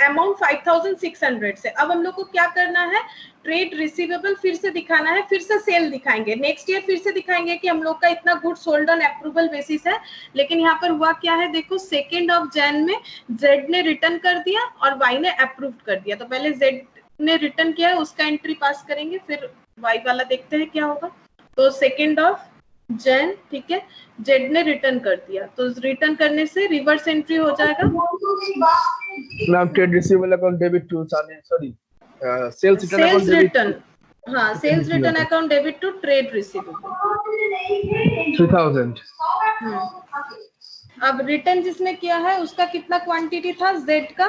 अमाउंट 5,600 से। अब हम लोग को क्या करना है, ट्रेड रिसीवेबल फिर से दिखाना है, फिर से सेल दिखाएंगे, नेक्स्ट ईयर फिर से दिखाएंगे कि हम लोग का इतना good sold on approval basis है। लेकिन यहाँ पर हुआ क्या है, देखो 2 जैन में जेड ने रिटर्न कर दिया और वाई ने अप्रूव कर दिया, तो पहले जेड ने रिटर्न किया है उसका एंट्री पास करेंगे, फिर वाई वाला देखते हैं क्या होगा। तो 2 जैन, ठीक है, जेड ने रिटर्न कर दिया, तो रिटर्न करने से रिवर्स एंट्री हो जाएगा। Ma'am trade receivable account debit to sorry sales return account sales debit, return, हाँ sales return account debit to trade receivable 3000। अब रिटर्न जिसने किया है उसका कितना क्वांटिटी था, जेड का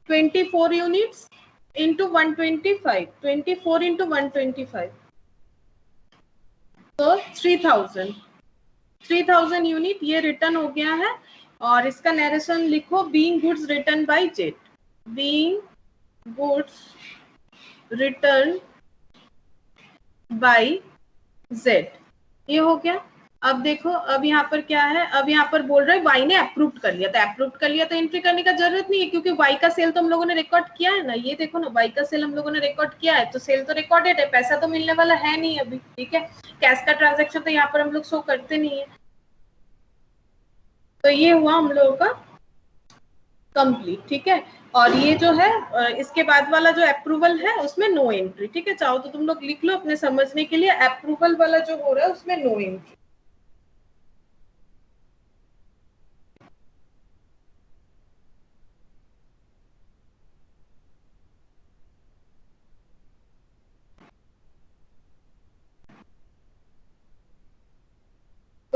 24 यूनिट्स इंटू 125, 24 इंटू 125, तो 3,000 यूनिट ये रिटर्न हो गया है। और इसका नरेशन लिखो, being goods return by Z, being goods return by Z, ये हो गया। अब देखो, अब यहाँ पर क्या है, अब यहाँ पर बोल रहा है वाई ने अप्रूव कर लिया, तो अप्रूव कर लिया तो एंट्री करने का जरूरत नहीं है, क्योंकि वाई का सेल तो हम लोगों ने रिकॉर्ड किया है ना, ये देखो ना, वाई का सेल हम लोगों ने रिकॉर्ड किया है, तो सेल तो रिकॉर्डेड है, पैसा तो मिलने वाला है नहीं अभी, ठीक है, कैश का ट्रांजेक्शन तो यहाँ पर हम लोग शो करते नहीं है। तो ये हुआ हम लोगों का कंप्लीट, ठीक है। और ये जो है इसके बाद वाला जो अप्रूवल है उसमें नो एंट्री, ठीक है, चाहो तो तुम लोग लिख लो अपने समझने के लिए, अप्रूवल वाला जो हो रहा है उसमें नो एंट्री।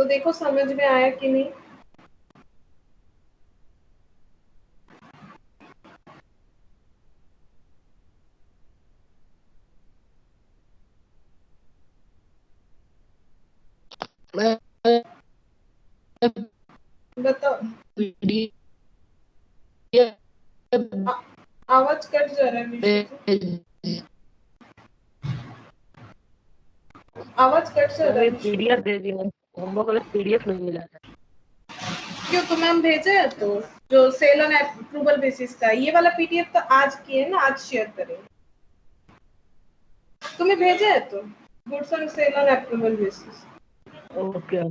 तो देखो समझ में आया कि नहीं। बताओ। आवाज कट जा रहा है बीच से। आवाज कट जा रहा है। पीडीएफ दे दी, हम लोग को पीडीएफ नहीं मिला था। क्यों, तुम्हें हम भेजे है तो जो सेल ऑन अप्रूवल बेसिस का ये वाला पीडीएफ तो आज की है ना, आज शेयर करेंगे। तुम्हें भेजे है तो goods on cell on approval basis. Okay.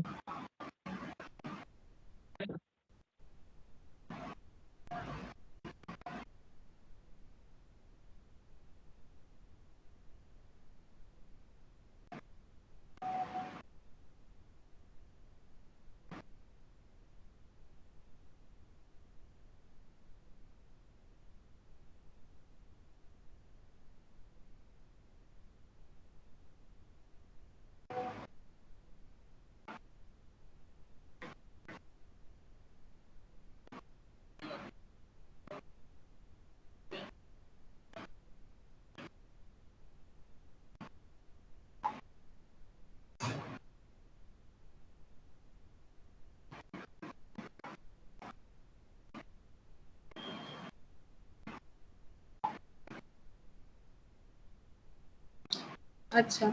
अच्छा,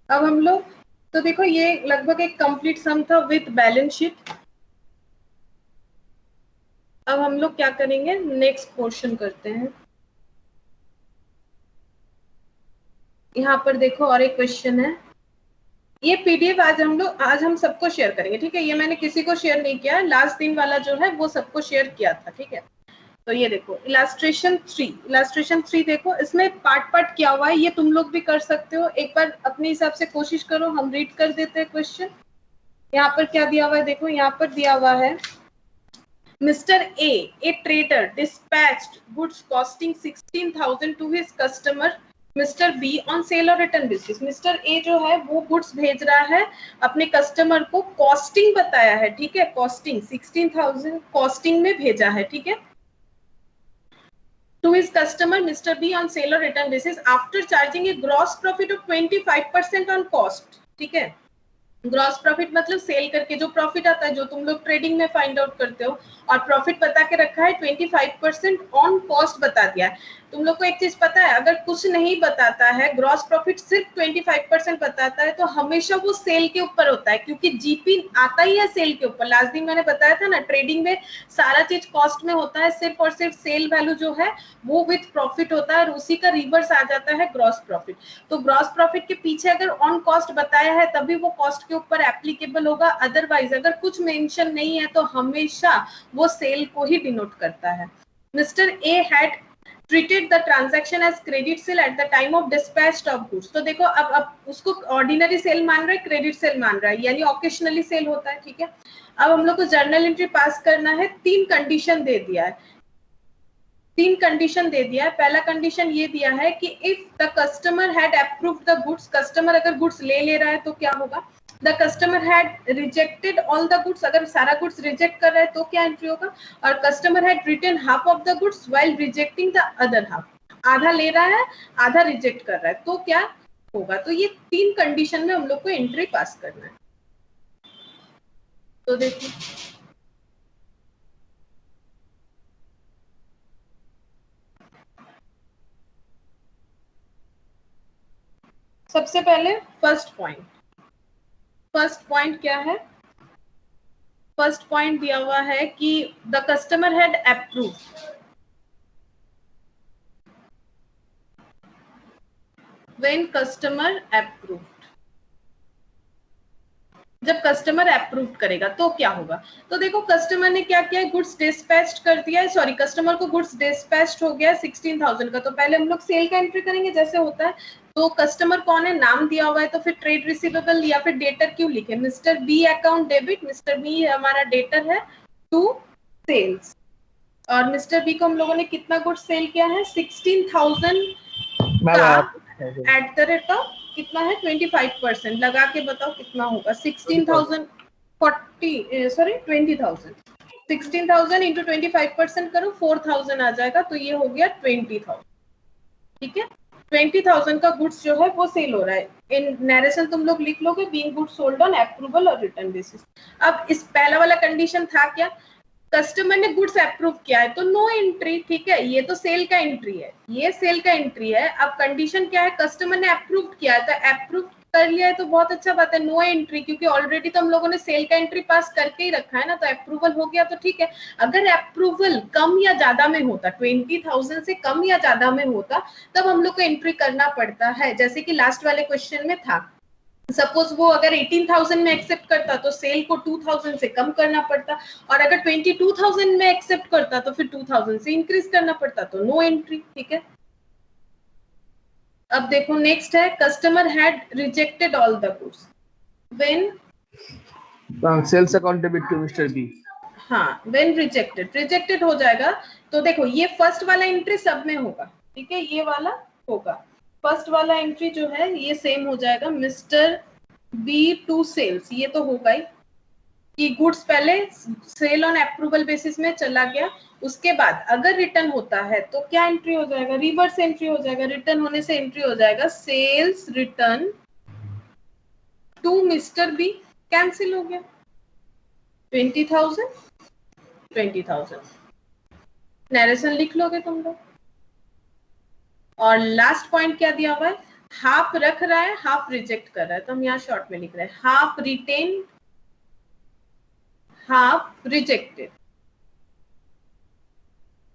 अब हम लोग तो देखो ये लगभग एक कंप्लीट सम था विद बैलेंस शीट। अब हम लोग क्या करेंगे, नेक्स्ट पोर्शन करते हैं। यहाँ पर देखो और एक क्वेश्चन है। ये पीडीएफ आज हम सबको शेयर करेंगे, ठीक है। ये मैंने किसी को शेयर नहीं किया, लास्ट दिन वाला जो है वो सबको शेयर किया था, ठीक है। तो ये देखो इलास्ट्रेशन 3 देखो, इसमें पार्ट पार्ट क्या हुआ है ये तुम लोग भी कर सकते हो। एक बार अपने हिसाब से कोशिश करो, हम रीड कर देते हैं क्वेश्चन। यहाँ पर क्या दिया हुआ है देखो, यहाँ पर दिया हुआ है Mr. A trader, dispatched goods costing 16,000 to his customer Mr. B on sale or return basis. Mr. A जो है वो गुड्स भेज रहा है अपने कस्टमर को, कॉस्टिंग बताया है, ठीक है। कॉस्टिंग 16,000 कॉस्टिंग में भेजा है, ठीक है, to his customer Mr. B on sale or return basis after charging a gross profit of 25% on cost, ठीक है। ग्रॉस प्रॉफिट मतलब सेल करके जो प्रॉफिट आता है, जो तुम लोग ट्रेडिंग में फाइंड आउट करते हो, और प्रॉफिट बता के रखा है 25% ऑन कॉस्ट बता दिया है। तुम लोग को एक चीज पता है, अगर कुछ नहीं बताता है, ग्रॉस प्रॉफिट सिर्फ 25% बताता है, तो हमेशा वो सेल के ऊपर होता है, क्योंकि जीपी आता ही है सेल के ऊपर। लास्ट दिन मैंने बताया था ना, ट्रेडिंग में सारा चीज कॉस्ट में होता है, सिर्फ और सिर्फ सेल वैल्यू जो है वो विथ प्रॉफिट होता है, और उसी का रिवर्स आ जाता है ग्रॉस प्रॉफिट। तो ग्रॉस प्रॉफिट के पीछे अगर ऑन कॉस्ट बताया है तभी वो कॉस्ट के ऊपर एप्लीकेबल होगा, अदरवाइज अगर कुछ मेंशन नहीं है तो हमेशा वो सेल को ही डिनोट करता है। Mister A had treated the transaction as credit sale at the time of dispatch of goods। तो देखो अब उसको ऑर्डिनरी सेल मान रहा है, क्रेडिट सेल मान रहा है, यानी ऑकेशनली सेल होता है, ठीक है। अब हम लोग को जर्नल एंट्री पास करना है। 3 कंडीशन दे दिया है, 3 कंडीशन दे दिया है। पहला कंडीशन ये दिया है कि if the customer had approved the goods, customer अगर गुड्स ले रहा है तो क्या होगा। The customer had rejected all the goods, अगर सारा गुड्स रिजेक्ट कर रहा है तो क्या एंट्री होगा। और customer had return half of the goods while rejecting the other half, आधा ले रहा है आधा रिजेक्ट कर रहा है तो क्या होगा। तो ये 3 कंडीशन में हम लोग को एंट्री पास करना है। तो देखिए सबसे पहले फर्स्ट पॉइंट क्या है। फर्स्ट पॉइंट दिया हुआ है कि the customer had approve, when customer approved, जब कस्टमर अप्रूव करेगा तो क्या होगा। तो देखो कस्टमर ने क्या किया, गुड्स डिस्पैच्ड कर दिया है, सॉरी कस्टमर को गुड्स डिस्पैच्ड हो गया 16,000 का। तो पहले हम लोग सेल का एंट्री करेंगे जैसे होता है। तो कस्टमर कौन है, नाम दिया हुआ है, तो फिर ट्रेड रिसीवेबल या फिर डेटर क्यों लिखे, mister B account debit, mister B हमारा डेटर है टू सेल्स, और मिस्टर बी को हम लोगों ने कितना गुड्स सेल किया है 16,000 का एट द रेट ऑफ कितना है 25%, लगा के बताओ कितना होगा 16,040 सॉरी 20,000, 16,000 इंटू 25% करो 4,000 आ जाएगा, तो ये हो गया 20,000। ठीक है, 20,000 का गुड्स जो है वो सेल हो रहा है। इन नरेशन तुम लोग लिख लोगे, being goods sold on approval और रिटर्न बेसिस। अब इस पहला वाला कंडीशन था क्या, कस्टमर ने गुड्स अप्रूव किया है तो नो एंट्री। ठीक है, ये तो सेल का एंट्री है, ये सेल का एंट्री है। अब कंडीशन क्या है, कस्टमर ने अप्रूव किया है, तो अप्रूव कर लिया है तो बहुत अच्छा बात है, नो एंट्री, क्योंकि ऑलरेडी तो हम लोगों ने सेल का एंट्री पास करके ही रखा है ना, तो अप्रूवल हो गया तो ठीक है। अगर अप्रूवल कम या ज्यादा में होता, 20,000 से कम या ज्यादा में होता, तब हम लोग को एंट्री करना पड़ता है। जैसे कि लास्ट वाले क्वेश्चन में था, सपोज वो अगर 18,000 में एक्सेप्ट करता तो सेल को 2,000 से कम करना पड़ता, और अगर 22,000 में एक्सेप्ट करता तो फिर 2,000 से इंक्रीज करना पड़ता, तो नो एंट्री। ठीक है, अब देखो नेक्स्ट है, customer had rejected all the goods when sales account debit to mister B. हाँ, व्हेन रिजेक्टेड हो जाएगा, तो देखो ये फर्स्ट वाला एंट्री सब में होगा। ठीक है, ये वाला होगा, फर्स्ट वाला एंट्री जो है ये सेम हो जाएगा, मिस्टर बी टू सेल्स, ये तो होगा ही कि गुड्स पहले सेल ऑन अप्रूवल बेसिस में चला गया, उसके बाद अगर रिटर्न होता है तो क्या एंट्री हो जाएगा, रिवर्स एंट्री हो जाएगा। रिटर्न होने से एंट्री हो जाएगा sales return to mister B, cancel हो गया 20,000 नरेशन लिख लोगे तुम लोग। और लास्ट पॉइंट क्या दिया हुआ है, हाफ रख रहा है हाफ रिजेक्ट कर रहा है, तो हम यहाँ शॉर्ट में लिख रहे हैं हाफ रिटेन हाफ रिजेक्टेड।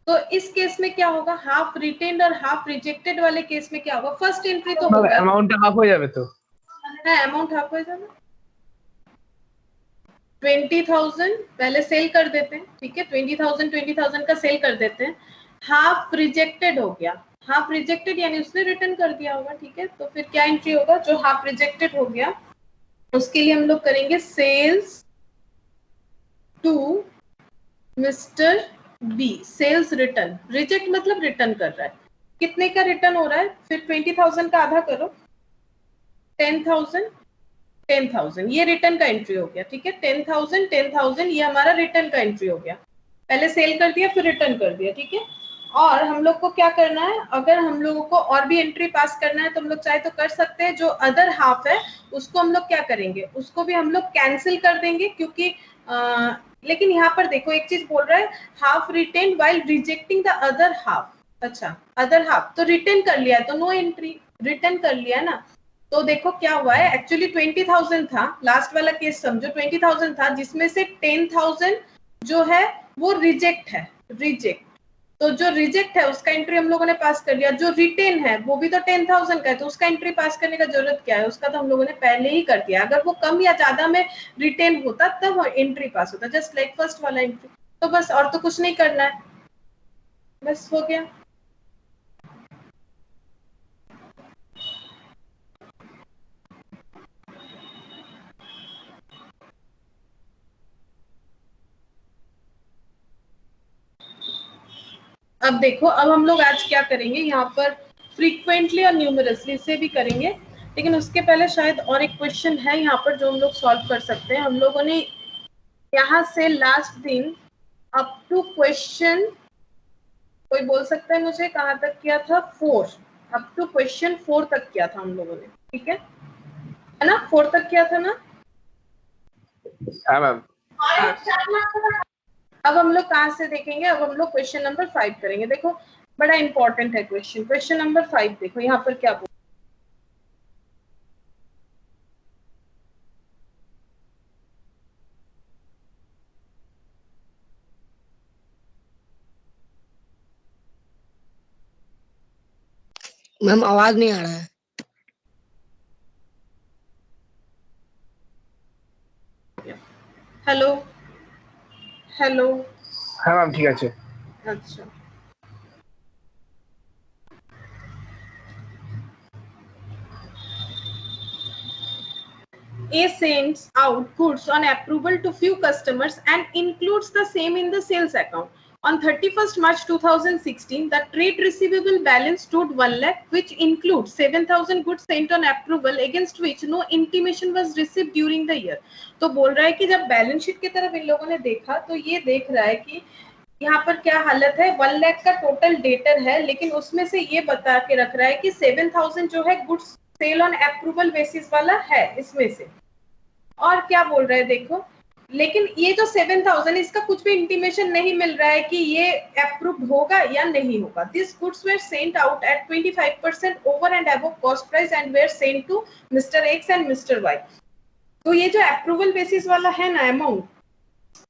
तो इस केस में क्या होगा, हाफ रिटेन्ड और हाफ रिजेक्टेड वाले केस में क्या होगा, फर्स्ट एंट्री तो होगा, अमाउंट हाफ हो जाए तो है अमाउंट हाफ हो जाएगा, 20,000 पहले सेल कर देते हैं। ठीक है, 20,000 का सेल कर देते हैं, हाफ रिजेक्टेड हो गया, हाफ रिजेक्टेड यानी उसने रिटर्न कर दिया होगा। ठीक है, तो फिर क्या एंट्री होगा, जो हाफ रिजेक्टेड हो गया उसके लिए हम लोग करेंगे sales to mister B, sales return, reject मतलब रिटर्न कर रहा है, कितने का रिटर्न हो रहा है, फिर 20,000 का आधा करो 10,000 ये रिटर्न का एंट्री हो गया। ठीक है, 10,000 ये हमारा रिटर्न का एंट्री हो गया, पहले सेल कर दिया फिर रिटर्न कर दिया। ठीक है, और हम लोग को क्या करना है, अगर हम लोगों को और भी एंट्री पास करना है तो हम लोग चाहे तो कर सकते हैं, जो अदर हाफ है उसको हम लोग क्या करेंगे, उसको भी हम लोग कैंसिल कर देंगे, क्योंकि लेकिन यहाँ पर देखो एक चीज बोल रहा है, half retain while rejecting the other half. अच्छा, अदर हाफ तो रिटर्न कर लिया है तो नो एंट्री, रिटर्न कर लिया ना। तो देखो क्या हुआ है, एक्चुअली 20,000 था, लास्ट वाला केस समझो 20,000 था, जिसमें से 10,000 जो है वो रिजेक्ट है, रिजेक्ट, तो जो रिजेक्ट है उसका एंट्री हम लोगों ने पास कर लिया, जो रिटेन है वो भी तो 10,000 का है, तो उसका एंट्री पास करने का जरूरत क्या है, उसका तो हम लोगों ने पहले ही कर दिया। अगर वो कम या ज्यादा में रिटेन होता तब एंट्री पास होता, जस्ट लाइक फर्स्ट वाला एंट्री। तो बस, और तो कुछ नहीं करना है, बस हो गया। अब देखो, अब हम लोग आज क्या करेंगे, यहाँ पर फ्रीक्वेंटली और न्यूमरसली से भी करेंगे, लेकिन उसके पहले शायद और एक क्वेश्चन है यहाँ पर जो हम लोग सॉल्व कर सकते हैं। हम लोगों ने यहाँ से लास्ट दिन अप टू क्वेश्चन, कोई बोल सकता है मुझे कहाँ तक किया था, 4, अप टू क्वेश्चन 4 तक किया था हम लोगों ने। ठीक है ना, 4 तक किया था ना। हाँ मैम। अब हम लोग कहाँ से देखेंगे, अब हम लोग क्वेश्चन नंबर 5 करेंगे। देखो बड़ा इंपॉर्टेंट है क्वेश्चन, क्वेश्चन नंबर 5 देखो यहाँ पर क्या बोल, मैम आवाज नहीं आ रहा है। हेलो हेलो, हाँ मैम ठीक আছে। अच्छा A sends out goods on approval to few customers and includes the same in the sales account. On 31st March 2016, the trade receivable balance stood 1 lakh, which includes 7,000 goods sent on approval against which no intimation was received during the year. तो बोल रहा है कि जब balance sheet की तरफ इन लोगों ने देखा तो ये देख रहा है कि यहाँ पर क्या हालत है, 1 लाख का टोटल डेटर है, लेकिन उसमें से ये बता के रख रहा है कि 7,000 जो है goods sale on approval basis वाला है इसमें से। और क्या बोल रहा है देखो, लेकिन ये जो 7,000 इसका कुछ भी इंटीमेशन नहीं मिल रहा है कि ये अप्रूव होगा या नहीं होगा। This goods were sent out at 25% over and above cost price and were sent to mister X and mister Y. तो ये जो अप्रूवल बेसिस वाला है ना अमाउंट,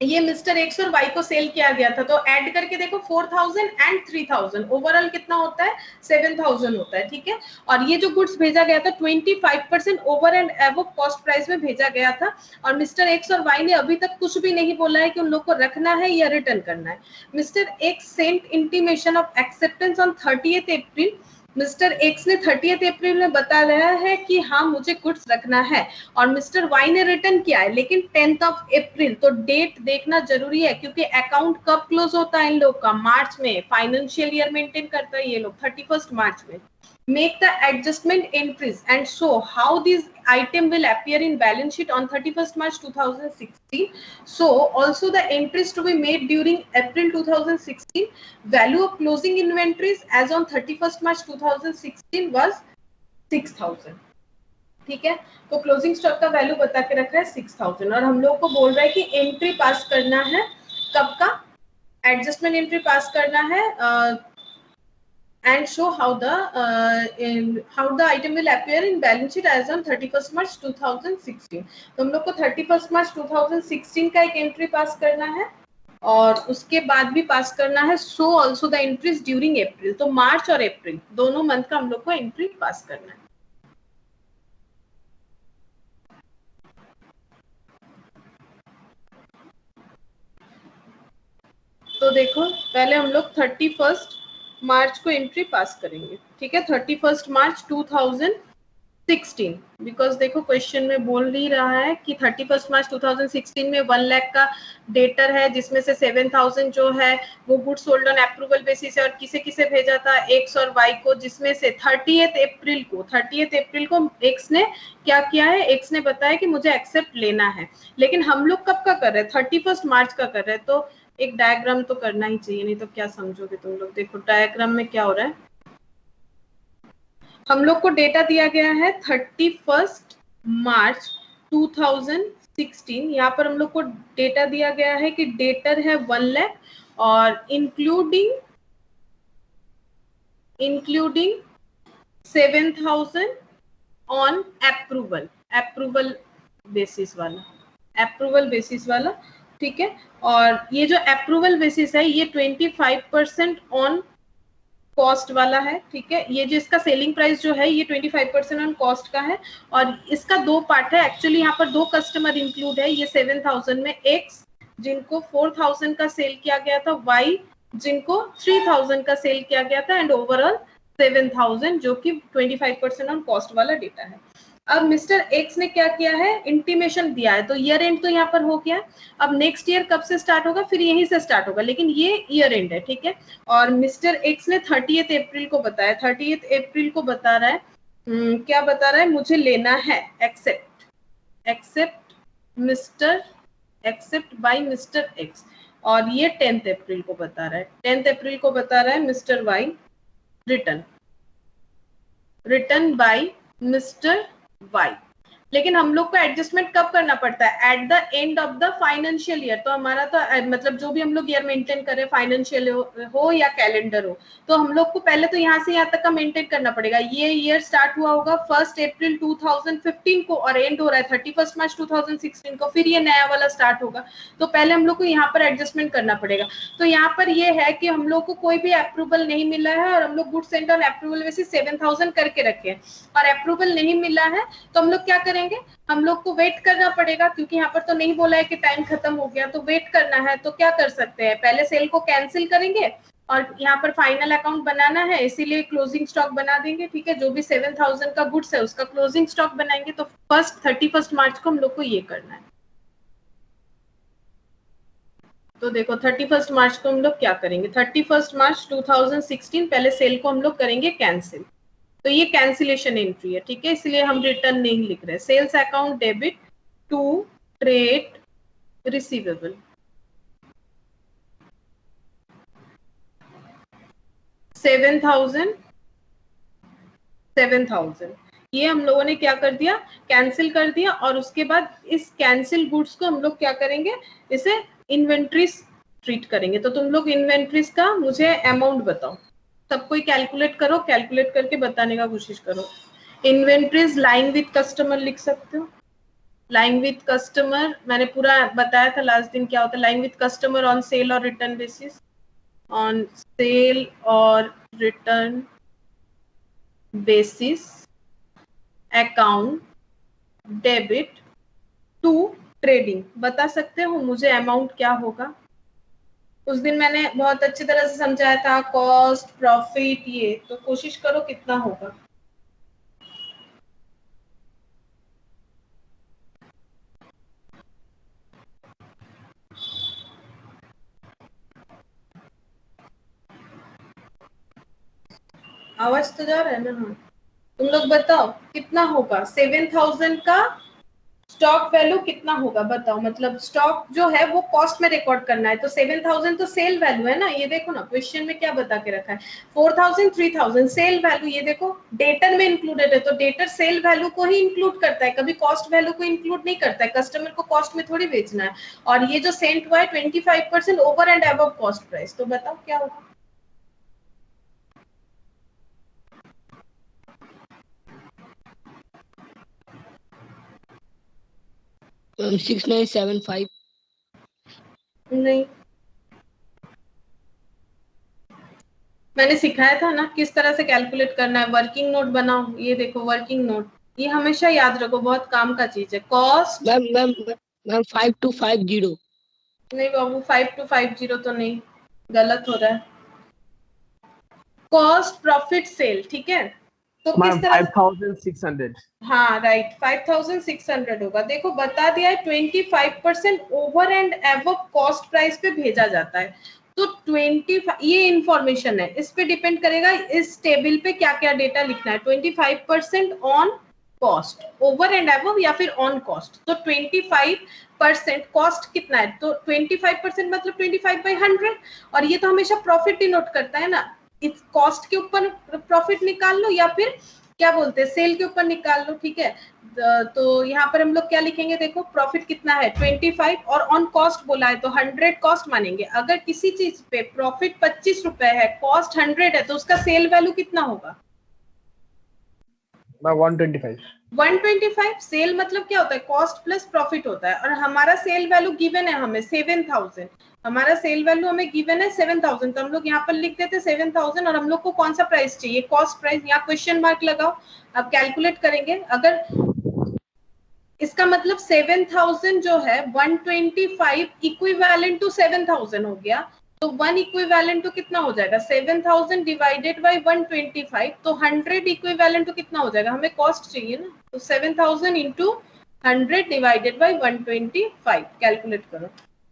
ये मिस्टर एक्स और वाई को सेल किया गया था, तो ऐड करके देखो 4,000 एंड 3,000 ओवरऑल कितना होता है, 7,000 होता है, ठीक है। और ये जो गुड्स भेजा गया था 25% over and above cost price में भेजा गया था, और मिस्टर एक्स और वाई ने अभी तक कुछ भी नहीं बोला है कि उन लोग को रखना है या रिटर्न करना है। Mister X sent intimation of acceptance on 30th April. Mister X ने 30th अप्रैल में बता रहा है कि हाँ मुझे गुड्स रखना है, और मिस्टर वाई ने रिटर्न किया है लेकिन 10th of अप्रैल। तो डेट देखना जरूरी है क्योंकि अकाउंट कब क्लोज होता है इन लोग का, मार्च में। फाइनेंशियल ईयर मेंटेन करता है ये लोग 31st मार्च में। Make the adjustment entries and show how these item will appear in balance sheet on 31st March 2016. So also the entries to be made during April 2016. Value of closing inventories as on 31st March 2016 was 6,000. ठीक है, तो closing stock का value बता के रखा है 6,000, और हम लोग को बोल रहा है कि एंट्री पास करना है, कब का एडजस्टमेंट एंट्री पास करना है, and show how the item will appear in balance sheet as on 31st March 2016. तो हम लोग को 31st March 2016 का एक एंट्री पास करना है, और उसके बाद भी पास करना है show also the entries during April. तो मार्च और अप्रैल दोनों मंथ का हम लोग को एंट्री पास करना है। तो देखो पहले हम लोग 31st मार्च को एंट्री पास करेंगे, ठीक है। 31st मार्च 2016, बिकॉज देखो क्वेश्चन में बोल ही रहा है कि 31st मार्च 2016 में 1 लाख का डेटर है, जिसमें से 7,000 जो है वो good sold on approval basis है, और किसे किसे भेजा था, एक्स और वाई को, जिसमें से 30th अप्रैल को एक्स ने क्या किया है, एक्स ने बताया कि मुझे एक्सेप्ट लेना है, लेकिन हम लोग कब का कर रहे हैं, 31st मार्च का कर रहे हैं। तो एक डायग्राम तो करना ही चाहिए, नहीं तो क्या समझोगे तुम लोग। देखो डायग्राम में क्या हो रहा है, हम लोग को डेटा दिया गया है 31st मार्च 2016। यहाँ पर हम लोग को डेटा दिया गया है कि डेटर है 1 लाख, और इंक्लूडिंग 7,000 ऑन अप्रूवल बेसिस वाला, ठीक है। और ये जो अप्रूवल बेसिस है ये 25% ऑन कॉस्ट वाला है, ठीक है। ये जो इसका सेलिंग प्राइस जो है ये 25% ऑन कॉस्ट का है, और इसका दो पार्ट है एक्चुअली। यहाँ पर दो कस्टमर इंक्लूड है, ये 7,000 में एक्स जिनको 4,000 का सेल किया गया था, वाई जिनको 3,000 का सेल किया गया था, एंड ओवरऑल 7,000 जो कि 25% ऑन कॉस्ट वाला डेटा है। अब मिस्टर एक्स ने क्या किया है, इंटीमेशन दिया है, तो ईयर एंड तो यहाँ पर हो गया। अब नेक्स्ट ईयर कब से स्टार्ट होगा, फिर यहीं से स्टार्ट होगा, लेकिन ये ईयर एंड है, ठीक है। और मिस्टर एक्स ने 30th अप्रैल को बताया, 30th अप्रैल को बता रहा है क्या बता रहा है, मुझे लेना है एक्सेप्ट बाय मिस्टर एक्स, और ये 10th अप्रैल को बता रहा है, 10th अप्रैल को बता रहा है mister Y return by mister Y. लेकिन हम लोग को एडजस्टमेंट कब करना पड़ता है, at the end of the financial year. तो हमारा तो मतलब जो भी हम लोग ईयर मेंटेन करें, फाइनेंशियल हो या कैलेंडर हो, तो हम लोग को पहले तो यहाँ से यहाँ तक का मेंटेन करना पड़ेगा। ये ईयर स्टार्ट हुआ होगा 1 अप्रैल 2015 को और एंड हो रहा है 31st मार्च 2016 को, फिर ये नया वाला स्टार्ट होगा। तो पहले हम लोग को यहाँ पर एडजस्टमेंट करना पड़ेगा। तो यहाँ पर ये है कि हम लोग को कोई भी अप्रूवल नहीं मिला है, और हम लोग good Saint on approval basis 7,000 करके रखे हैं, और अप्रूवल नहीं मिला है तो हम लोग क्या करेंगे, हम लोग को वेट करना पड़ेगा, क्योंकि यहाँ पर तो नहीं बोला है कि टाइम खत्म हो गया, तो वेट करना है। तो क्या कर सकते हैं, पहले सेल को कैंसिल करेंगे, और यहाँ पर फाइनल अकाउंट बनाना है, इसीलिए क्लोजिंग स्टॉक बना देंगे, ठीक है। जो भी 7,000 का गुड्स है उसका क्लोजिंग स्टॉक बनाएंगे। तो 31st मार्च को हम लोग को ये करना है। तो देखो 31 मार्च को हम लोग क्या करेंगे, 31 मार्च 2016 पहले सेल को हम लोग करेंगे कैंसिल, तो ये कैंसिलेशन एंट्री है, ठीक है, इसलिए हम रिटर्न नहीं लिख रहे। Sales account debit to trade receivable, seven thousand ये हम लोगों ने क्या कर दिया, कैंसिल कर दिया। और उसके बाद इस कैंसिल गुड्स को हम लोग क्या करेंगे, इसे इन्वेंट्रीज ट्रीट करेंगे। तो तुम लोग इन्वेंट्रीज का मुझे अमाउंट बताओ, सब कोई कैलकुलेट करो, कैलकुलेट करके बताने का कोशिश करो। इन्वेंट्रीज लाइन विथ कस्टमर लिख सकते हो, लाइन विथ कस्टमर मैंने पूरा बताया था लास्ट दिन क्या होता है। Line with customer on sale और रिटर्न बेसिस, ऑन सेल और return basis account debit to trading. बता सकते हो मुझे अमाउंट क्या होगा? उस दिन मैंने बहुत अच्छी तरह से समझाया था, कॉस्ट प्रॉफिट, ये तो कोशिश करो कितना होगा। आवाज तो जा रहा है ना? हाँ, तुम लोग बताओ कितना होगा। 7000 का स्टॉक वैल्यू कितना होगा बताओ, मतलब स्टॉक जो है वो कॉस्ट में रिकॉर्ड करना है, तो 7000 तो सेल वैल्यू है ना, ये देखो ना क्वेश्चन में क्या बता के रखा है। 4000 3000 सेल वैल्यू, ये देखो डेटर में इंक्लूडेड है, तो डेटर सेल वैल्यू को ही इंक्लूड करता है, कभी कॉस्ट वैल्यू को इंक्लूड नहीं करता है। कस्टमर को कॉस्ट में थोड़ी बेचना है। और ये जो सेंट हुआ है 25% over and above cost price, तो बताओ क्या होगा। 6975। नहीं, मैंने सिखाया था ना किस तरह से कैलकुलेट करना है। वर्किंग नोट बनाओ, ये देखो वर्किंग नोट, ये हमेशा याद रखो, बहुत काम का चीज है। Cost ma'am ma'am ma'am 5250। नहीं बाबू, 5250 तो नहीं, गलत हो रहा है। कॉस्ट प्रॉफिट सेल, ठीक है, तो किस तरह 5600। हाँ राइट, 5600 होगा। देखो बता दिया है 25% over and above cost price पे भेजा जाता है, तो 25 ये इंफॉर्मेशन है, इस पे डिपेंड करेगा इस टेबल पे क्या क्या डेटा लिखना है। 25% on cost, over and above या फिर ऑन कॉस्ट, तो 25% कॉस्ट कितना है, तो 25% मतलब 25/100, और ये तो हमेशा प्रॉफिट डिनोट करता है ना। इस कॉस्ट के ऊपर प्रॉफिट निकाल लो या फिर क्या बोलते हैं सेल के ऊपर निकाल लो, ठीक है। तो यहाँ पर हम लोग क्या लिखेंगे, देखो प्रॉफिट कितना है 25 और ऑन कॉस्ट बोला है तो 100 कॉस्ट मानेंगे। अगर किसी चीज पे प्रॉफिट 25 रुपए है, कॉस्ट 100 है, तो उसका सेल वैल्यू कितना होगा? 125। सेल मतलब क्या होता है, कॉस्ट प्लस प्रॉफिट होता है, और हमारा सेल वैल्यू गिवन है हमें 7000, हमारा सेल वैल्यू हमें गिवन है 7000, तो हम लोग यहाँ पर लिख देते 7000, और हम लोग को कौन सा प्राइस चाहिए, कॉस्ट प्राइस, यहाँ क्वेश्चन मार्क लगाओ। अब कैलकुलेट करेंगे, अगर इसका मतलब 7000 जो है 125 इक्विवेलेंट टू 7000 हो गया, तो 1 इक्विवेलेंट टू कितना हो जाएगा, 7000 डिवाइडेड बाय 125, तो 100 इक्विवेलेंट टू कितना हो जाएगा, हमें कॉस्ट चाहिए ना, तो 7000 इंटू 100 डिवाइडेड बाय 125, कैलकुलेट करो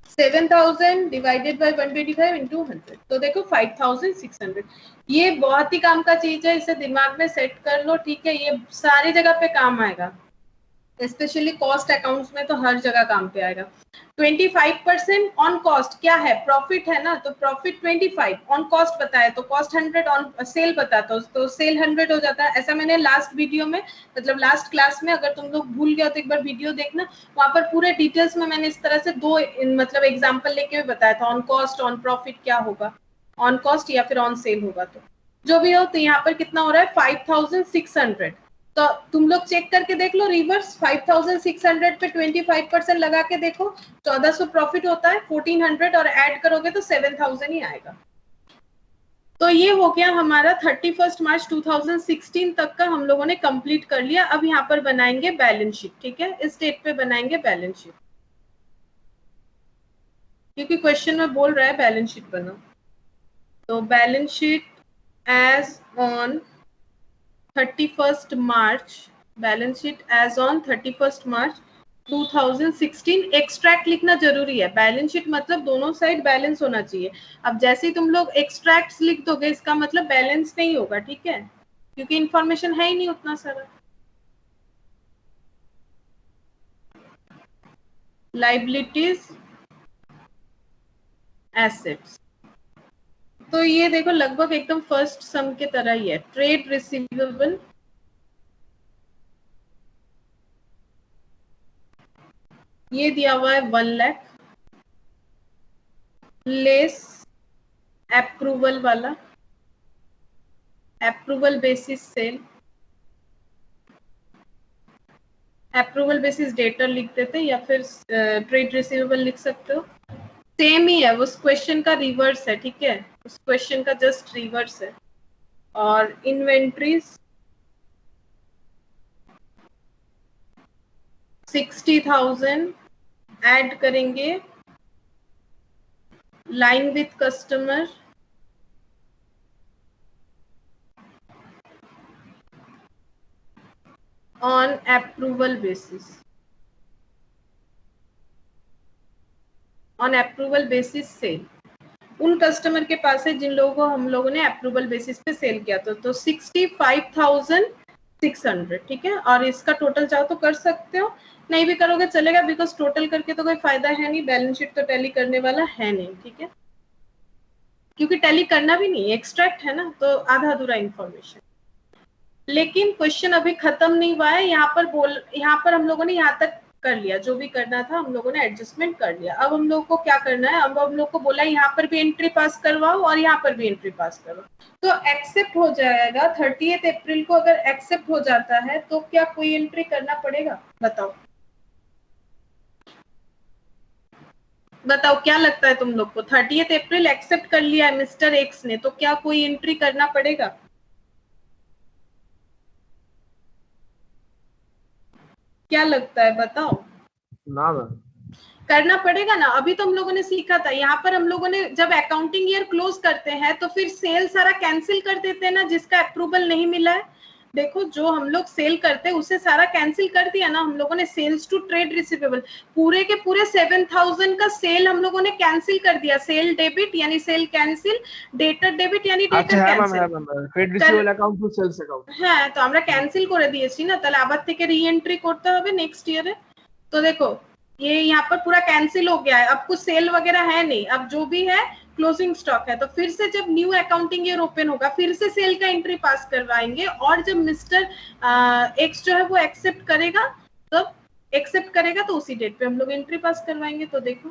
7000 डिवाइडेड बाय 125 इंटू 100, तो देखो 5600। ये बहुत ही काम का चीज है, इसे दिमाग में सेट कर लो, ठीक है, ये सारी जगह पे काम आएगा, स्पेशली कॉस्ट अकाउंट्स में तो हर जगह काम पे आएगा। 25% ऑन कॉस्ट क्या है, प्रॉफिट है ना, तो प्रॉफिट 25 ऑन कॉस्ट बताया, तो कॉस्ट 100 ऑन सेल बताता तो सेल 100 हो जाता है। ऐसा मैंने लास्ट वीडियो में, मतलब लास्ट क्लास में, अगर तुम लोग भूल गए तो एक बार वीडियो देखना, वहां पर पूरे डिटेल्स में मैंने इस तरह से दो मतलब एग्जाम्पल लेके भी बताया था, ऑन कॉस्ट ऑन प्रॉफिट क्या होगा, ऑन कॉस्ट या फिर ऑन सेल होगा, तो जो भी हो। तो यहाँ पर कितना हो रहा है 5600, तो तुम लोग चेक करके देख लो रिवर्स, 5600 पे 25% लगा के देखो, 1400 प्रॉफिट होता है, 1400 और ऐड करोगे तो 7000 ही आएगा। तो ये हो गया हमारा 31 मार्च 2016 तक का हम लोगों ने कंप्लीट कर लिया। अब यहाँ पर बनाएंगे बैलेंस शीट, ठीक है, इस डेट पे बनाएंगे बैलेंस शीट, क्योंकि क्वेश्चन में बोल रहा है बैलेंस शीट बनाओ। तो balance sheet as on 31st March, balance sheet as on 31st March 2016 extract लिखना जरूरी है। बैलेंस शीट मतलब दोनों साइड बैलेंस होना चाहिए। अब जैसे ही तुम लोग एक्सट्रैक्ट्स लिख दोगे इसका मतलब बैलेंस नहीं होगा, ठीक है, क्योंकि इंफॉर्मेशन है ही नहीं उतना सारा। लाइबिलिटीज, एसेट्स, तो ये देखो लगभग एकदम फर्स्ट सम के तरह ही है। ट्रेड रिसीवेबल, ये दिया हुआ है 1 लाख, लेस अप्रूवल वाला, approval basis sale, approval basis debtor लिख देते या फिर ट्रेड रिसीवेबल लिख सकते हो, सेम ही है, उस क्वेश्चन का रिवर्स है, ठीक है, उस क्वेश्चन का जस्ट रिवर्स है। और इन्वेंट्रीज 60,000 ऐड करेंगे, line with customer, on approval basis, on approval basis sale, उन कस्टमर के पास है जिन लोगों को हम लोगों ने अप्रूवल बेसिस पे सेल किया था, तो 65,600, ठीक है। और इसका टोटल चाहो तो कर सकते हो, नहीं भी करोगे चलेगा, बिकॉज टोटल करके तो कोई फायदा है नहीं, बैलेंस शीट तो टैली करने वाला है नहीं, ठीक है, क्योंकि टैली करना भी नहीं, एक्सट्रैक्ट है ना, तो आधा अधूरा इंफॉर्मेशन। लेकिन क्वेश्चन अभी खत्म नहीं हुआ है, यहाँ पर हम लोगों ने यहाँ तक कर लिया, जो भी करना था हम लोगों ने एडजस्टमेंट कर लिया। अब हम लोग को क्या करना है, अब हम लोग को बोला यहाँ पर भी एंट्री पास करवाओ और यहाँ पर भी एंट्री पास करो, तो एक्सेप्ट हो जाएगा। 30 अप्रैल को अगर एक्सेप्ट हो जाता है तो क्या कोई एंट्री करना पड़ेगा, बताओ बताओ, क्या लगता है तुम लोग को? 30 अप्रैल एक्सेप्ट कर लिया है मिस्टर एक्स ने, तो क्या कोई एंट्री करना पड़ेगा? क्या लगता है बताओ? ना करना पड़ेगा ना। अभी तो हम लोगों ने सीखा था, यहाँ पर हम लोगों ने जब अकाउंटिंग ईयर क्लोज करते हैं तो फिर सेल सारा कैंसिल कर देते हैं ना, जिसका अप्रूवल नहीं मिला है। देखो जो हम लोग सेल करते हैं उसे सारा कैंसिल कर दिया ना हम लोगों ने, सेल्स टू ट्रेड रिसीवेबल पूरे के पूरे 7,000 का सेल हम लोगों ने कैंसिल कर दिया। सेल डेबिट यानी सेल कैंसिल, डेटर डेबिट यानी debtor cancel, trade receivable account to sales account. হ্যাঁ তো আমরা ক্যান্সেল করে দিয়েছি না, তাহলে আবার থেকে রিএন্ট্রি করতে হবে নেক্সট ইয়ারে। तो देखो ये यहाँ पर पूरा कैंसिल हो गया है, अब कुछ सेल वगैरह है नहीं, अब जो भी है क्लोजिंग स्टॉक है। तो फिर से जब न्यू अकाउंटिंग ईयर ओपन होगा फिर से सेल का एंट्री पास करवाएंगे, और जब मिस्टर एक्स जो है वो एक्सेप्ट करेगा तो उसी डेट पे हम लोग एंट्री पास करवाएंगे। तो देखो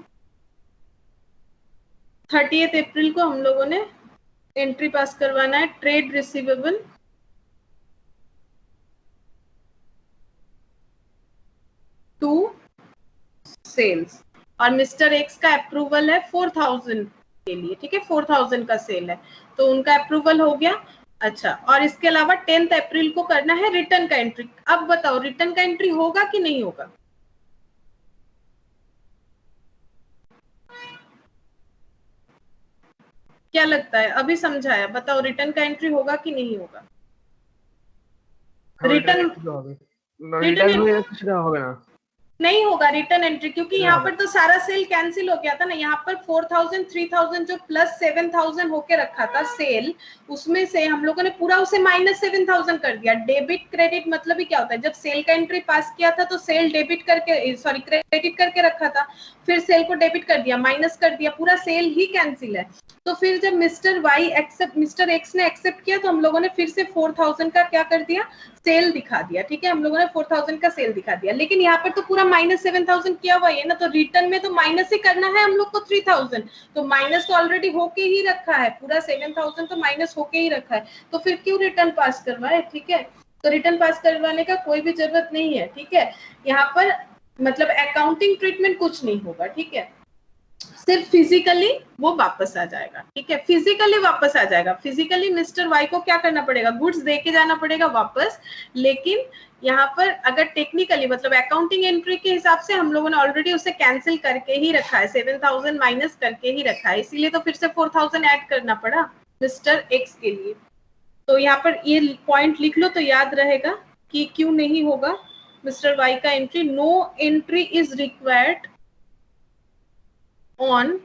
30 अप्रैल को हम लोगों ने एंट्री पास करवाना है, ट्रेड रिसीवेबल टू सेल्स, और मिस्टर एक्स का अप्रूवल है 4,000 के लिए, ठीक है, 4,000 का सेल है तो उनका अप्रूवल हो गया। अच्छा, और इसके अलावा 10 अप्रैल को करना है रिटर्न का एंट्री। अब बताओ रिटर्न का एंट्री होगा कि नहीं होगा? क्या लगता है, अभी समझाया, बताओ रिटर्न का एंट्री होगा कि नहीं होगा? रिटर्न नहीं होगा रिटर्न एंट्री, क्योंकि यहाँ पर तो सारा सेल कैंसिल हो गया था ना। यहाँ पर 4,000 3,000 जो प्लस 7,000 होके रखा था सेल, उसमें से हम लोगों ने पूरा उसे माइनस 7,000 कर दिया। डेबिट क्रेडिट मतलब ही क्या होता है, जब सेल का एंट्री पास किया था तो सेल डेबिट करके क्रेडिट करके रखा था, फिर सेल को डेबिट कर दिया, माइनस कर दिया, पूरा सेल ही कैंसिल है। तो फिर जब मिस्टर एक्स ने एक्सेप्ट किया तो हम लोगों ने फिर से 4,000 का क्या कर दिया, सेल दिखा दिया, ठीक है, हम लोगों ने 4,000 का सेल दिखा दिया। लेकिन यहाँ पर तो पूरा माइनस 7,000 किया हुआ है ना, तो रिटर्न में तो माइनस ही करना है हम लोग को 3,000, तो माइनस तो ऑलरेडी होके ही रखा है, पूरा 7,000 तो माइनस होके ही रखा है, तो फिर क्यों रिटर्न पास करवाए, ठीक है। तो रिटर्न पास करवाने का कोई भी जरूरत नहीं है, ठीक है। यहाँ पर मतलब अकाउंटिंग ट्रीटमेंट कुछ नहीं होगा, ठीक है, सिर्फ फिजिकली वो वापस आ जाएगा, ठीक है, फिजिकली वापस आ जाएगा। फिजिकली मिस्टर वाई को क्या करना पड़ेगा, गुड्स दे के जाना पड़ेगा वापस। लेकिन यहाँ पर अगर टेक्निकली मतलब अकाउंटिंग एंट्री के हिसाब से हम लोगों ने ऑलरेडी उसे कैंसिल करके ही रखा है, 7,000 माइनस करके ही रखा है, इसीलिए तो फिर से 4,000 ऐड करना पड़ा मिस्टर एक्स के लिए। तो यहाँ पर ये पॉइंट लिख लो तो याद रहेगा कि क्यों नहीं होगा। मिस्टर वाई का entry, no entry is required on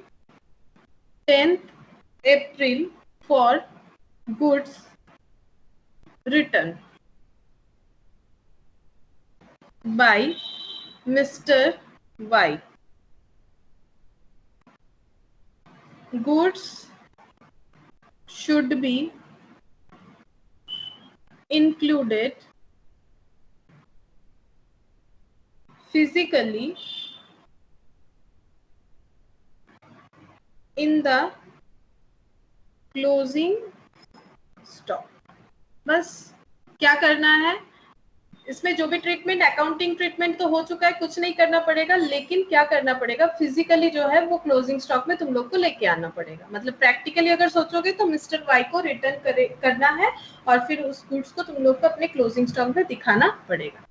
10th April for goods written by Mr. Y. Goods should be included physically in the closing stock. बस क्या करना है इसमें, जो भी ट्रीटमेंट अकाउंटिंग ट्रीटमेंट तो हो चुका है, कुछ नहीं करना पड़ेगा, लेकिन क्या करना पड़ेगा फिजिकली जो है वो क्लोजिंग स्टॉक में तुम लोग को लेके आना पड़ेगा। मतलब प्रैक्टिकली अगर सोचोगे तो मिस्टर वाई को रिटर्न करना है और फिर उस गुड्स को तुम लोग को अपने क्लोजिंग स्टॉक में दिखाना पड़ेगा।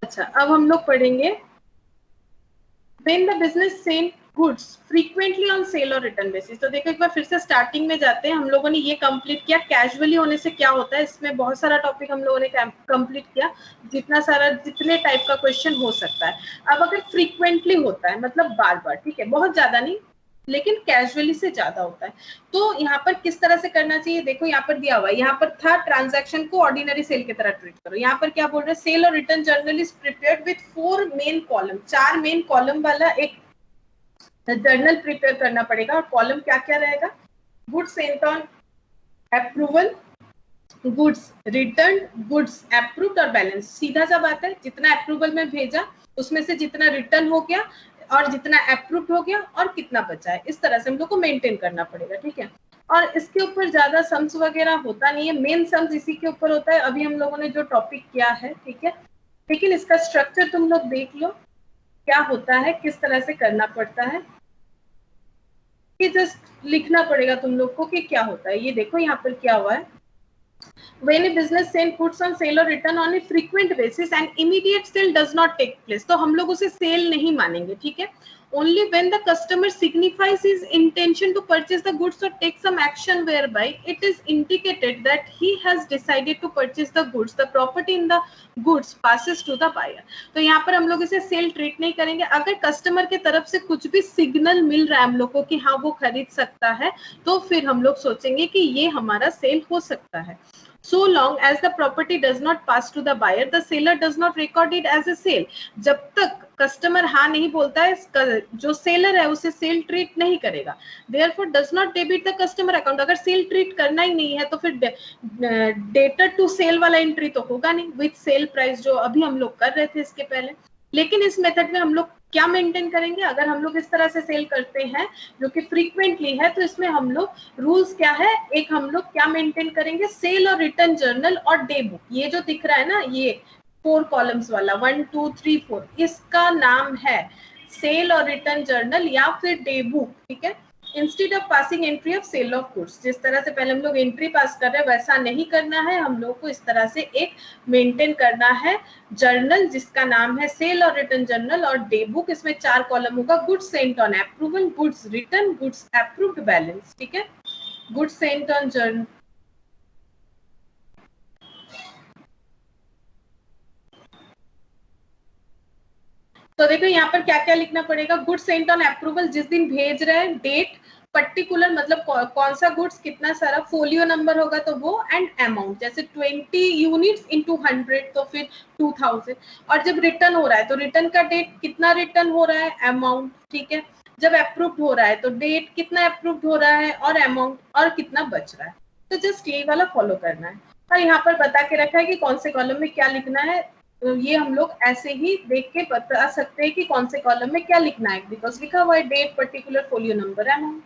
अच्छा, अब हम लोग पढ़ेंगे when the business send goods frequently on sale और रिटर्न बेसिस। तो देखो एक बार फिर से स्टार्टिंग में जाते हैं। हम लोगों ने ये कंप्लीट किया कैजुअली होने से क्या होता है, इसमें बहुत सारा टॉपिक हम लोगों ने कंप्लीट किया, जितने टाइप का क्वेश्चन हो सकता है। अब अगर फ्रीक्वेंटली होता है मतलब बार बार, ठीक है, बहुत ज्यादा नहीं लेकिन कैजुअली से ज्यादा होता है, तो यहाँ पर किस तरह से करना चाहिए, देखो यहाँ पर दिया हुआ है, यहाँ पर था ट्रांजैक्शन को ऑर्डिनरी सेल की तरह ट्रीट करो। यहाँ पर क्या बोल रहे हैं, सेल और return journal is prepared with 4 main column, 4 main column वाला एक जर्नल प्रिपेयर करना पड़ेगा। और कॉलम क्या क्या रहेगा, goods Saint on approval, goods return, goods approved और बैलेंस। सीधा सा बात है, जितना अप्रूवल में भेजा उसमें से जितना रिटर्न हो गया और जितना अप्रूव्ड हो गया और कितना बचा है, इस तरह से हम लोग को मेंटेन करना पड़ेगा, ठीक है। और इसके ऊपर ज्यादा सम्स वगैरह होता नहीं है, मेन सम्स इसी के ऊपर होता है, अभी हम लोगों ने जो टॉपिक किया है, ठीक है। लेकिन इसका स्ट्रक्चर तुम लोग देख लो क्या होता है, किस तरह से करना पड़ता है, कि जस्ट लिखना पड़ेगा तुम लोग को कि क्या होता है। ये देखो यहाँ पर क्या हुआ है, when a business send goods on sale or return on a frequent basis and immediate sale does not take place, तो हम लोग उसे सेल नहीं मानेंगे, ठीक है। only when the customer signifies his intention to purchase the goods or take some action whereby it is indicated that he has decided to purchase the goods, the property in the goods passes to the buyer। तो यहाँ पर हम लोग इसे cell treat नहीं करेंगे। अगर customer के तरफ से कुछ भी सिग्नल मिल रहा है हम लोग को कि हाँ वो खरीद सकता है, तो फिर हम लोग सोचेंगे कि ये हमारा सेल हो सकता है। So long as the property does not pass to the buyer, the seller does not record it as a sale। जब तक कस्टमर हाँ नहीं बोलता है, जो सेलर है उसे सेल ट्रीट नहीं करेगा। Therefore does not debit the customer account। अगर सेल ट्रीट करना ही नहीं है तो फिर डेटर टू सेल वाला एंट्री तो होगा नहीं विथ सेल प्राइस, जो अभी हम लोग कर रहे थे इसके पहले। लेकिन इस मेथड में हम लोग क्या मेंटेन करेंगे, अगर हम लोग इस तरह से सेल करते हैं जो कि फ्रीक्वेंटली है, तो इसमें हम लोग रूल्स क्या है, एक हम लोग क्या मेंटेन करेंगे, सेल और रिटर्न जर्नल और डे बुक। ये जो दिख रहा है ना, ये 4 कॉलम्स वाला 1 2 3 4, इसका नाम है सेल और रिटर्न जर्नल या फिर डे बुक, ठीक है। Instead of passing entry of sale of goods, जिस तरह से पहले हम लोग एंट्री पास कर रहे हैं वैसा नहीं करना है, हम लोग को इस तरह से एक मेंटेन करना है जर्नल जिसका नाम है सेल और रिटर्न जर्नल और डे बुक। इसमें 4 कॉलम होगा, goods Saint on approval, goods return, goods approved, balance, ठीक है। गुड्स सेंट ऑन जर्नल, तो देखो यहाँ पर क्या क्या लिखना पड़ेगा, गुड्स सेंट ऑन अप्रूवल, जिस दिन भेज रहे हैं, डेट, पर्टिकुलर मतलब कौन सा गुड्स, कितना सारा, फोलियो नंबर होगा तो वो, एंड अमाउंट, जैसे 20 यूनिट्स इंटू 100 तो फिर 2000। और जब रिटर्न हो रहा है तो रिटर्न का डेट, कितना रिटर्न हो रहा है, अमाउंट, ठीक है। जब अप्रूव्ड हो रहा है तो डेट, कितना अप्रूव्ड हो रहा है, और अमाउंट, और कितना बच रहा है। तो जस्ट यही वाला फॉलो करना है। और यहाँ पर बता के रखा है कि कौन से कॉलम में क्या लिखना है, तो ये हम लोग ऐसे ही देख के बता सकते हैं कि कौन से कॉलम में क्या लिखना है, बिकॉज लिखा हुआ है date, particular, folio number, amount.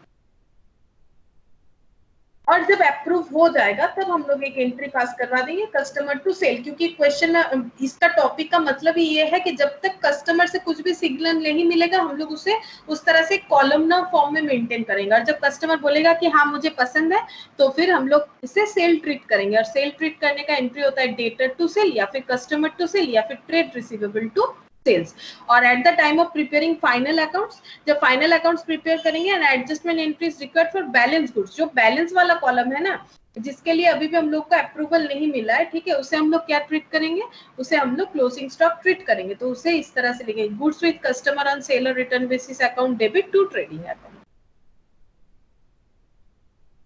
और जब अप्रूव हो जाएगा तब हम लोग एक एंट्री पास करवा देंगे कस्टमर टू सेल, क्योंकि क्वेश्चन में इसका टॉपिक का मतलब ही ये है कि जब तक कस्टमर से कुछ भी सिग्नल नहीं मिलेगा हम लोग उसे उस तरह से कॉलमनर फॉर्म में मेंटेन करेंगे। और जब कस्टमर बोलेगा कि हाँ मुझे पसंद है तो फिर हम लोग इसे सेल ट्रीट करेंगे। और सेल ट्रीट करने का एंट्री होता है डेटर टू सेल या फिर कस्टमर टू सेल या फिर ट्रेड रिसीवेबल टू सेल्स। और at the time of preparing final accounts, जब फाइनल अकाउंट्स प्रिपेयर करेंगे, and adjustment entries required for balance goods, जो बैलेंस वाला कॉलम है ना, जिसके लिए अभी भी हम लोग को अप्रूवल नहीं मिला है, ठीक है, उसे हम लोग क्या ट्रीट करेंगे, उसे हम लोग क्लोजिंग स्टॉक ट्रीट करेंगे। तो उसे इस तरह से लिखेंगे, goods with customer on sale और return basis account debit to trading account.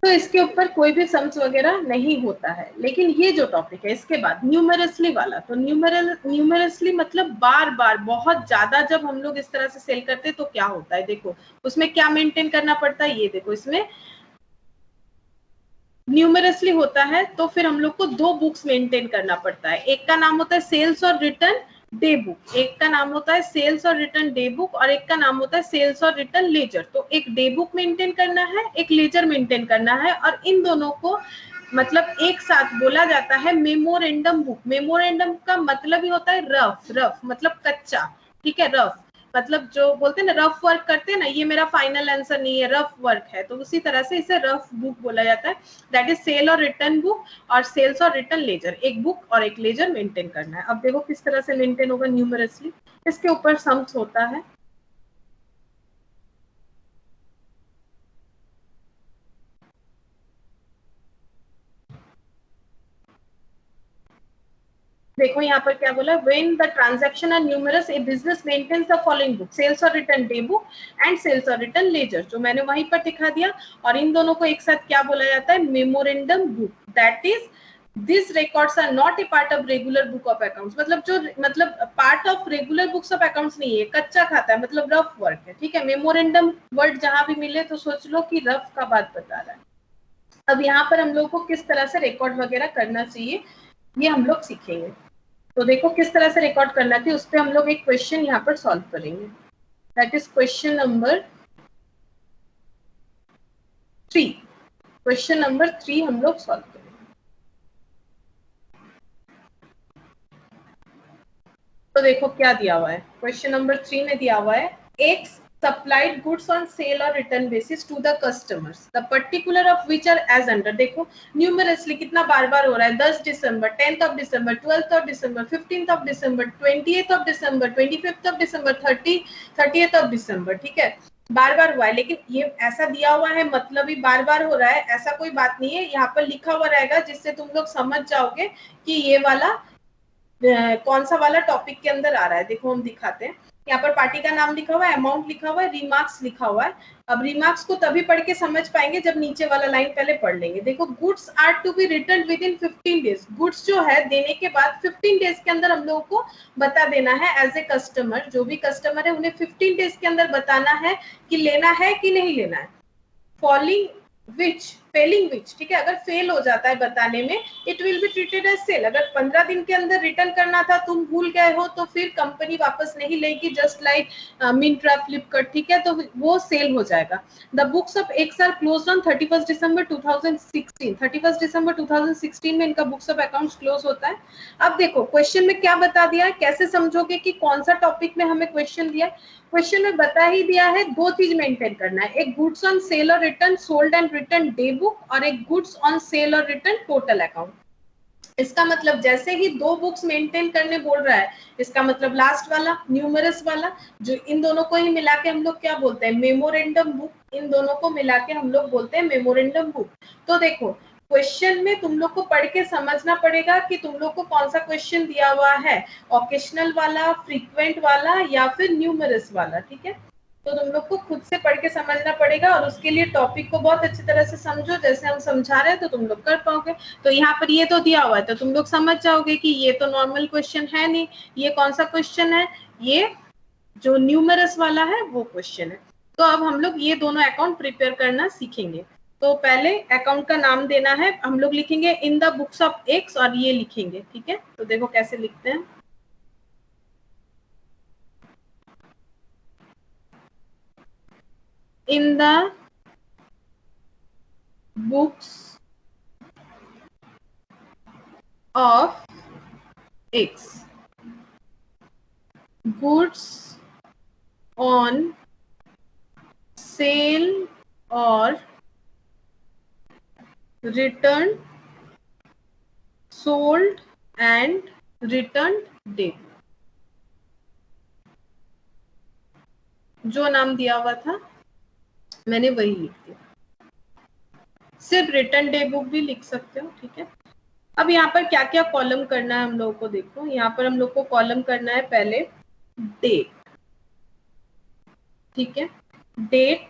तो इसके ऊपर कोई भी सम्स वगैरह नहीं होता है। लेकिन ये जो टॉपिक है इसके बाद न्यूमेरसली वाला, तो न्यूमेरसली मतलब बार बार बहुत ज्यादा जब हम लोग इस तरह से सेल करते हैं तो क्या होता है, देखो उसमें क्या मेंटेन करना पड़ता है, ये देखो इसमें न्यूमेरसली होता है तो फिर हम लोग को दो बुक्स मेंटेन करना पड़ता है। एक का नाम होता है सेल्स और रिटर्न डे बुक, एक का नाम होता है सेल्स और रिटर्न डे बुक, और एक का नाम होता है सेल्स और रिटर्न लेजर। तो एक डे बुक मेंटेन करना है, एक लेजर मेंटेन करना है, और इन दोनों को मतलब एक साथ बोला जाता है मेमोरेंडम बुक। मेमोरेंडम का मतलब ही होता है रफ, रफ मतलब कच्चा, ठीक है, रफ मतलब जो बोलते हैं ना रफ वर्क करते हैं ना, ये मेरा फाइनल आंसर नहीं है, रफ वर्क है, तो उसी तरह से इसे रफ बुक बोला जाता है। दैट इज सेल और रिटर्न बुक और सेल्स और रिटर्न लेजर, एक बुक और एक लेजर मेंटेन करना है। अब देखो किस तरह से मेंटेन होगा न्यूमरसली, इसके ऊपर सम्स होता है। देखो यहाँ पर क्या बोला, when the transaction are numerous a business maintains the following book, sales और return day book and sales और रिटर्न लेजर, जो मैंने वहीं पर दिखा दिया। और इन दोनों को एक साथ क्या बोला जाता है, memorandum book. That is this records are not a part of regular book of accounts, मतलब जो मतलब part of regular books of accounts नहीं है, कच्चा खाता है, मतलब रफ वर्क है, ठीक है। मेमोरेंडम वर्ड जहां भी मिले तो सोच लो कि रफ का बात बता रहा है। अब यहाँ पर हम लोग को किस तरह से रिकॉर्ड वगैरह करना चाहिए ये हम लोग सीखेंगे। तो देखो किस तरह से रिकॉर्ड करना चाहिए, उस पर हम लोग एक क्वेश्चन यहाँ पर सॉल्व करेंगे। That is question number 3। Question number 3 हम लोग सॉल्व करेंगे। तो देखो क्या दिया हुआ है, क्वेश्चन नंबर 3 में दिया हुआ है, x supplied goods on sale or return basis to the customers, the particular of which are as under। देखो न्यूमरसली कितना बार बार हो रहा है, 10 दिसंबर, 10th of December, 12th of December, 15th of December, 28th of December, 25th of December, 30th of December, ठीक है, बार बार हुआ है। लेकिन ये ऐसा दिया हुआ है मतलब ही बार बार हो रहा है, ऐसा कोई बात नहीं है। यहाँ पर लिखा हुआ रहेगा जिससे तुम लोग समझ जाओगे कि ये वाला कौन सा वाला टॉपिक के अंदर आ रहा है। देखो हम दिखाते हैं, यहाँ पर पार्टी का नाम लिखा हुआ है, अमाउंट लिखा हुआ है, रिमार्क्स लिखा हुआ है। अब रिमार्क्स को तभी पढ़ के समझ पाएंगे जब नीचे वाला लाइन पहले पढ़ लेंगे। देखो goods are to be return within 15 days, goods जो है देने के बाद 15 डेज के अंदर हम लोगों को बता देना है एज ए कस्टमर, जो भी कस्टमर है उन्हें 15 डेज के अंदर बताना है कि लेना है कि नहीं लेना है। फॉलिंग विच, फेलिंग विच, ठीक है, अगर फेल हो जाता है बताने में, it will be treated as sale. अगर 15 दिन के अंदर रिटर्न करना था, तुम भूल गए हो, तो फिर कंपनी वापस नहीं लेगी, जस्ट लाइक मिंत्रा, फ्लिपकार्ट, ठीक है, तो वो सेल हो जाएगा। The books of X are closed on 31 दिसंबर 2016, 31 दिसंबर 2016 में इनका बुक्स ऑफ अकाउंट्स क्लोज होता है। अब देखो क्वेश्चन में क्या बता दिया है, कैसे समझोगे कि कौन सा टॉपिक में हमें क्वेश्चन दिया है। क्वेश्चन में बता ही दिया है दो चीज मेंटेन करना है, एक गुड्स ऑन सेल और return sold and return day book, और एक गुड्स ऑन सेल और रिटर्न टोटल अकाउंट। इसका मतलब जैसे ही दो बुक्स मेंटेन करने बोल रहा है, इसका मतलब लास्ट वाला न्यूमरस वाला, जो इन दोनों को ही मिला के हम लोग क्या बोलते हैं, मेमोरेंडम बुक, इन दोनों को मिला के हम लोग बोलते हैं मेमोरेंडम बुक। तो देखो क्वेश्चन में तुम लोग को पढ़ के समझना पड़ेगा कि तुम लोग को कौन सा क्वेश्चन दिया हुआ है, ऑकेशनल वाला, फ्रीक्वेंट वाला, या फिर न्यूमरस वाला, ठीक है। तो तुम लोग को खुद से पढ़ के समझना पड़ेगा, और उसके लिए टॉपिक को बहुत अच्छी तरह से समझो, जैसे हम समझा रहे हैं तो तुम लोग कर पाओगे। तो यहाँ पर ये तो दिया हुआ है तो तुम लोग समझ जाओगे कि ये तो नॉर्मल क्वेश्चन है नहीं, ये कौन सा क्वेश्चन है, ये जो न्यूमरस वाला है वो क्वेश्चन है। तो अब हम लोग ये दोनों अकाउंट प्रिपेयर करना सीखेंगे। तो पहले अकाउंट का नाम देना है, हम लोग लिखेंगे इन द बुक्स ऑफ एक्स, और ये लिखेंगे, ठीक है। तो देखो कैसे लिखते हैं, in the books of X, goods on sale और return sold and return day. जो नाम दिया हुआ था मैंने वही लिख दिया। सिर्फ रिटर्न डे बुक भी लिख सकते हो, ठीक है। अब यहाँ पर क्या क्या कॉलम करना है हम लोगों को, देखो यहाँ पर हम लोग को कॉलम करना है पहले डेट, ठीक है। Date,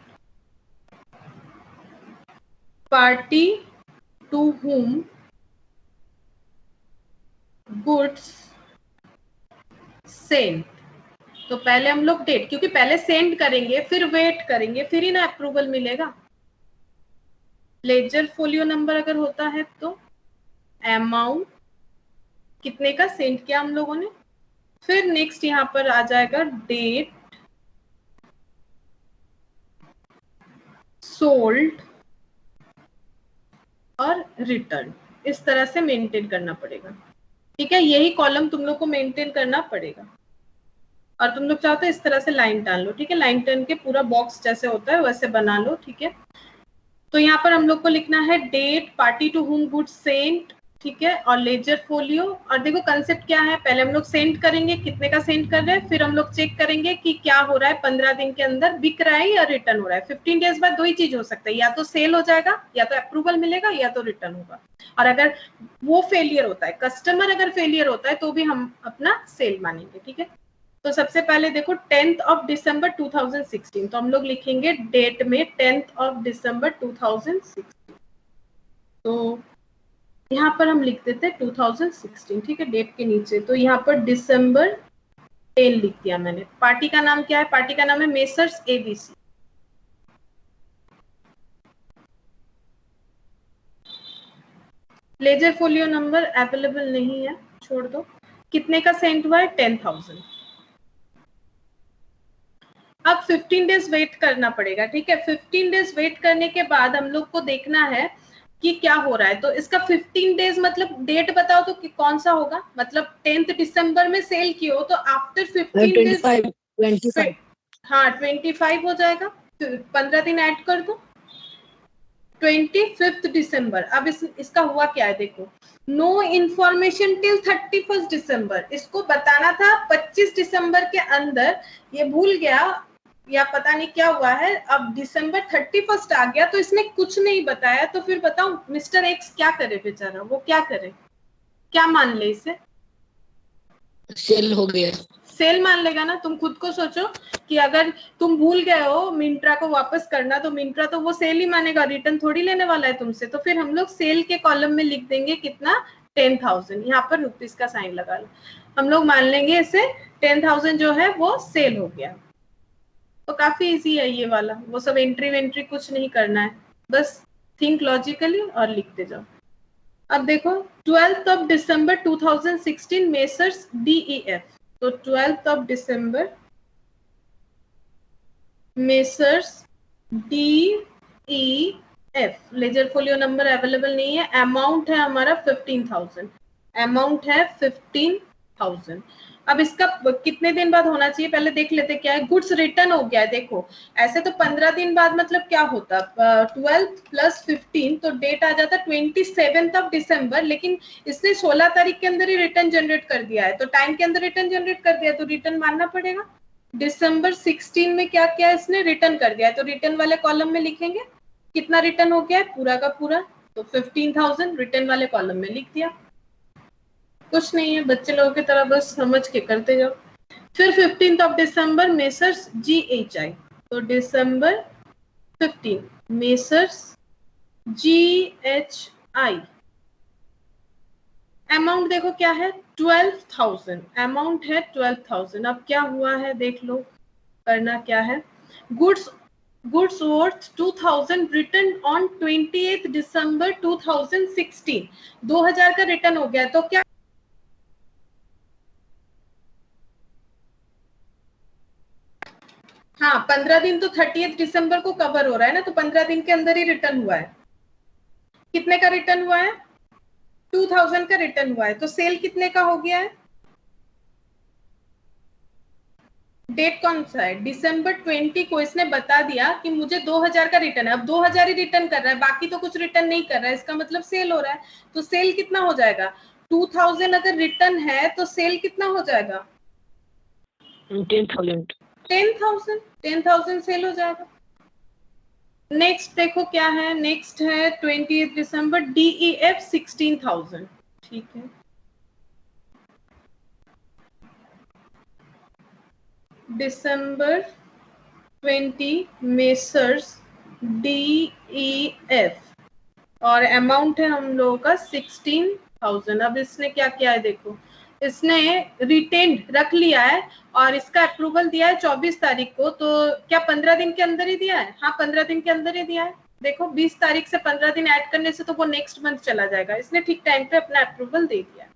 party to whom goods sent. तो पहले हम लोग डेट, क्योंकि पहले सेंड करेंगे फिर वेट करेंगे फिर ही ना अप्रूवल मिलेगा। लेजर फोलियो नंबर अगर होता है तो अमाउंट कितने का सेंड किया हम लोगों ने, फिर नेक्स्ट यहाँ पर आ जाएगा डेट, सोल्ड और रिटर्न। इस तरह से मेंटेन करना पड़ेगा, ठीक है। यही कॉलम तुम लोग को मेंटेन करना पड़ेगा। और तुम लोग चाहते हो इस तरह से लाइन टान लो, ठीक है। लाइन टान के पूरा बॉक्स जैसे होता है वैसे बना लो, ठीक है। तो यहाँ पर हम लोग को लिखना है date, party to whom goods sent, ठीक है, और लेजर फोलियो। और देखो कंसेप्ट क्या है, पहले हम लोग सेंड करेंगे कितने का सेंड कर रहे हैं, फिर हम लोग चेक करेंगे कि क्या हो रहा है, 15 दिन के अंदर बिक रहा है या रिटर्न हो रहा है। 15 डेज बाद दो ही चीज हो सकता है, या तो सेल हो जाएगा या तो अप्रूवल मिलेगा या तो रिटर्न होगा। और अगर वो फेलियर होता है, कस्टमर अगर फेलियर होता है तो भी हम अपना सेल मानेंगे, ठीक है। तो सबसे पहले देखो 10th of December 2016, तो हम लोग लिखेंगे डेट में 10th of December 2016। तो यहाँ पर हम लिख देते हैं 2016, ठीक है, डेट के नीचे। तो यहाँ पर दिसंबर 10 लिख दिया मैंने। पार्टी का नाम क्या है, पार्टी का नाम है messrs ABC. Ledger folio number available नहीं है, छोड़ दो। कितने का सेंड हुआ है, 10,000। अब 15 डेज वेट करना पड़ेगा, ठीक है। 15 डेज वेट करने के बाद हम लोग को देखना है कि क्या हो रहा है। तो इसका 15 डेज मतलब डेट बताओ तो कौन सा होगा, मतलब 10th दिसंबर में सेल की हो तो आफ्टर 15 डेज 25 हाँ 25 हो जाएगा, 15 दिन ऐड कर दो, 25 दिसंबर। अब इसका हुआ क्या है देखो, नो इन्फॉर्मेशन टिल 31 दिसंबर। इसको बताना था 25 दिसंबर के अंदर, ये भूल गया या पता नहीं क्या हुआ है। अब दिसंबर 31 आ गया तो इसने कुछ नहीं बताया, तो फिर बताओ मिस्टर एक्स क्या करे बेचारा, वो क्या करे, क्या मान ले इसे, सेल हो गया, सेल मान लेगा ना। तुम खुद को सोचो कि अगर तुम भूल गए हो मिंत्रा को वापस करना, तो मिंत्रा तो वो सेल ही मानेगा, रिटर्न थोड़ी लेने वाला है तुमसे। तो फिर हम लोग सेल के कॉलम में लिख देंगे कितना, 10,000। यहाँ पर रुपीस का साइन लगा लो, हम लोग मान लेंगे इसे 10,000 जो है वो सेल हो गया। तो काफी इजी है ये वाला, वो सब एंट्री वेंट्री कुछ नहीं करना है, बस थिंक लॉजिकली और लिखते जाओ। अब देखो 12th of December 2016 messrs DEF। तो 12th of December messrs DEF, ledger folio number available नहीं है। अमाउंट है हमारा 15,000, अमाउंट है 15,000। अब इसका कितने दिन बाद होना चाहिए पहले देख लेते क्या है। गुड्स रिटर्न हो गया है, देखो ऐसे तो 15 दिन बाद मतलब क्या होता, 12 + 15 तो डेट आ जाता 27 of December, लेकिन इसने 16 तारीख के अंदर ही रिटर्न जनरेट कर दिया है, तो टाइम के अंदर रिटर्न जनरेट कर दिया तो रिटर्न मानना पड़ेगा। दिसंबर 16 में क्या क्या इसने रिटर्न कर दिया है, तो रिटर्न वाले कॉलम में लिखेंगे कितना रिटर्न हो गया है पूरा का पूरा, तो 15,000 रिटर्न वाले कॉलम में लिख दिया। कुछ नहीं है, बच्चे लोगों की तरह बस समझ के करते जाओ। फिर 15th of December messrs GHI, तो दिसंबर 15 मेसर्स GHI। अमाउंट देखो क्या है, 12,000, अमाउंट है 12,000। अब क्या हुआ है देख लो, करना क्या है। गुड्स वर्थ 2,000 रिटर्न ऑन 28 दिसंबर 2016, 2000 का रिटर्न हो गया, तो क्या हाँ 15 दिन तो 30 दिसंबर को कवर हो रहा है ना, तो 15 दिन के अंदर ही रिटर्न हुआ है। कितने का रिटर्न हुआ है, 2,000 का रिटर्न हुआ है, तो सेल कितने का हो गया है। डेट कौन सा है, दिसंबर 20 को इसने बता दिया कि मुझे 2000 का रिटर्न है। अब 2000 ही रिटर्न कर रहा है, बाकी तो कुछ रिटर्न नहीं कर रहा है, इसका मतलब सेल हो रहा है। तो सेल कितना हो जाएगा, 2000 अगर रिटर्न है तो सेल कितना हो जाएगा, 10,000। 10,000 सेल हो जाएगा। नेक्स्ट देखो क्या है, नेक्स्ट है 20 दिसंबर DEF 16,000, ठीक है। दिसंबर 20 मेसर्स DEF और अमाउंट है हम लोगों का 16,000। अब इसने क्या किया है देखो, इसने रिटेन्ड रख लिया है और इसका अप्रूवल दिया है 24 तारीख को, तो क्या 15 दिन के अंदर ही दिया है? हाँ 15 दिन के अंदर ही दिया है। देखो 20 तारीख से 15 दिन ऐड करने से तो वो नेक्स्ट मंथ चला जाएगा, इसने ठीक टाइम पे अपना अप्रूवल दे दिया,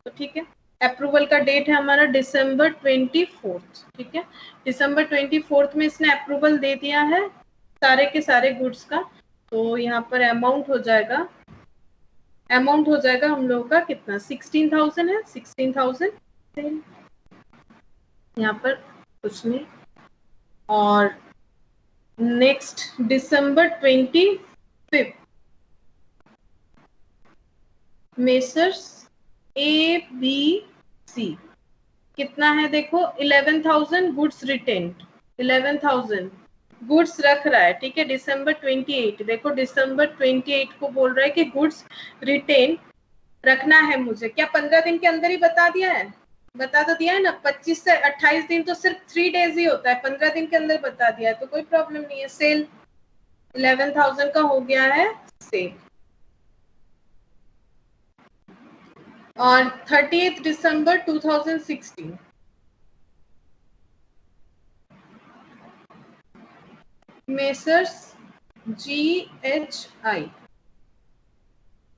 तो ठीक है। अप्रूवल का डेट है हमारा December 24, ठीक है। December 24 में इसने अप्रूवल दे दिया है सारे के सारे गुड्स का। तो यहाँ पर अमाउंट हो जाएगा हम लोगों का कितना, 16,000 है, 16,000 यहाँ पर कुछ नहीं। और नेक्स्ट December 25 मेसर्स ABC कितना है देखो, 11,000 गुड्स रिटेन्ड, 11,000 गुड्स रख रहा है, ठीक है। December 28 देखो, December 28 को बोल रहा है कि गुड्स रिटेन रखना है मुझे। क्या 15 दिन के अंदर ही बता दिया है? बता तो दिया है ना, 25 से 28 दिन तो सिर्फ 3 डेज ही होता है, 15 दिन के अंदर बता दिया है तो कोई प्रॉब्लम नहीं है। सेल 11,000 का हो गया है सेल। और 30 दिसंबर 2016 मेसर्स GHI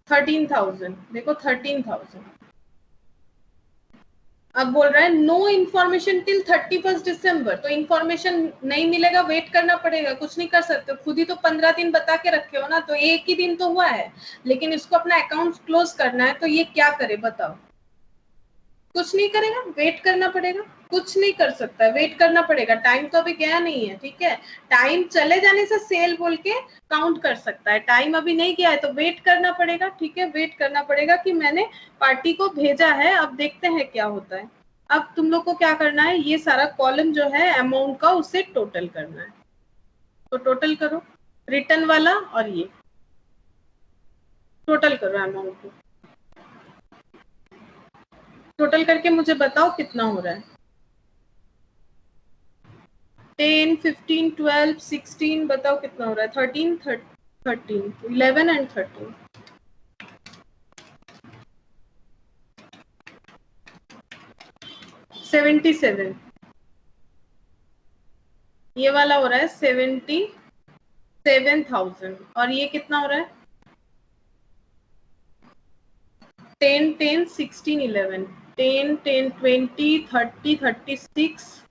13,000 देखो, 13,000। अब बोल रहा है नो इन्फॉर्मेशन टिल 31 दिसंबर, तो इन्फॉर्मेशन नहीं मिलेगा, वेट करना पड़ेगा, कुछ नहीं कर सकते। खुद ही तो 15 दिन बता के रखे हो ना, तो एक ही दिन तो हुआ है, लेकिन इसको अपना अकाउंट क्लोज करना है, तो ये क्या करे बताओ? कुछ नहीं करेगा, वेट करना पड़ेगा, कुछ नहीं कर सकता, वेट करना पड़ेगा। टाइम तो अभी गया नहीं है, ठीक है। टाइम चले जाने से सेल बोल के काउंट कर सकता है, टाइम अभी नहीं गया है तो वेट करना पड़ेगा, ठीक है। वेट करना पड़ेगा कि मैंने पार्टी को भेजा है, अब देखते हैं क्या होता है। अब तुम लोग को क्या करना है, ये सारा कॉलम जो है अमाउंट का, उसे टोटल करना है। तो टोटल करो, रिटर्न वाला और ये टोटल करो अमाउंट को। टोटल करके मुझे बताओ कितना हो रहा है। 10, 15, 12, 16 बताओ कितना हो रहा है। 13, 11 एंड 13 77। ये वाला हो रहा है 77,000 और ये कितना हो रहा है 10, 10, 16, 11, 10, 10, 20, 30, 36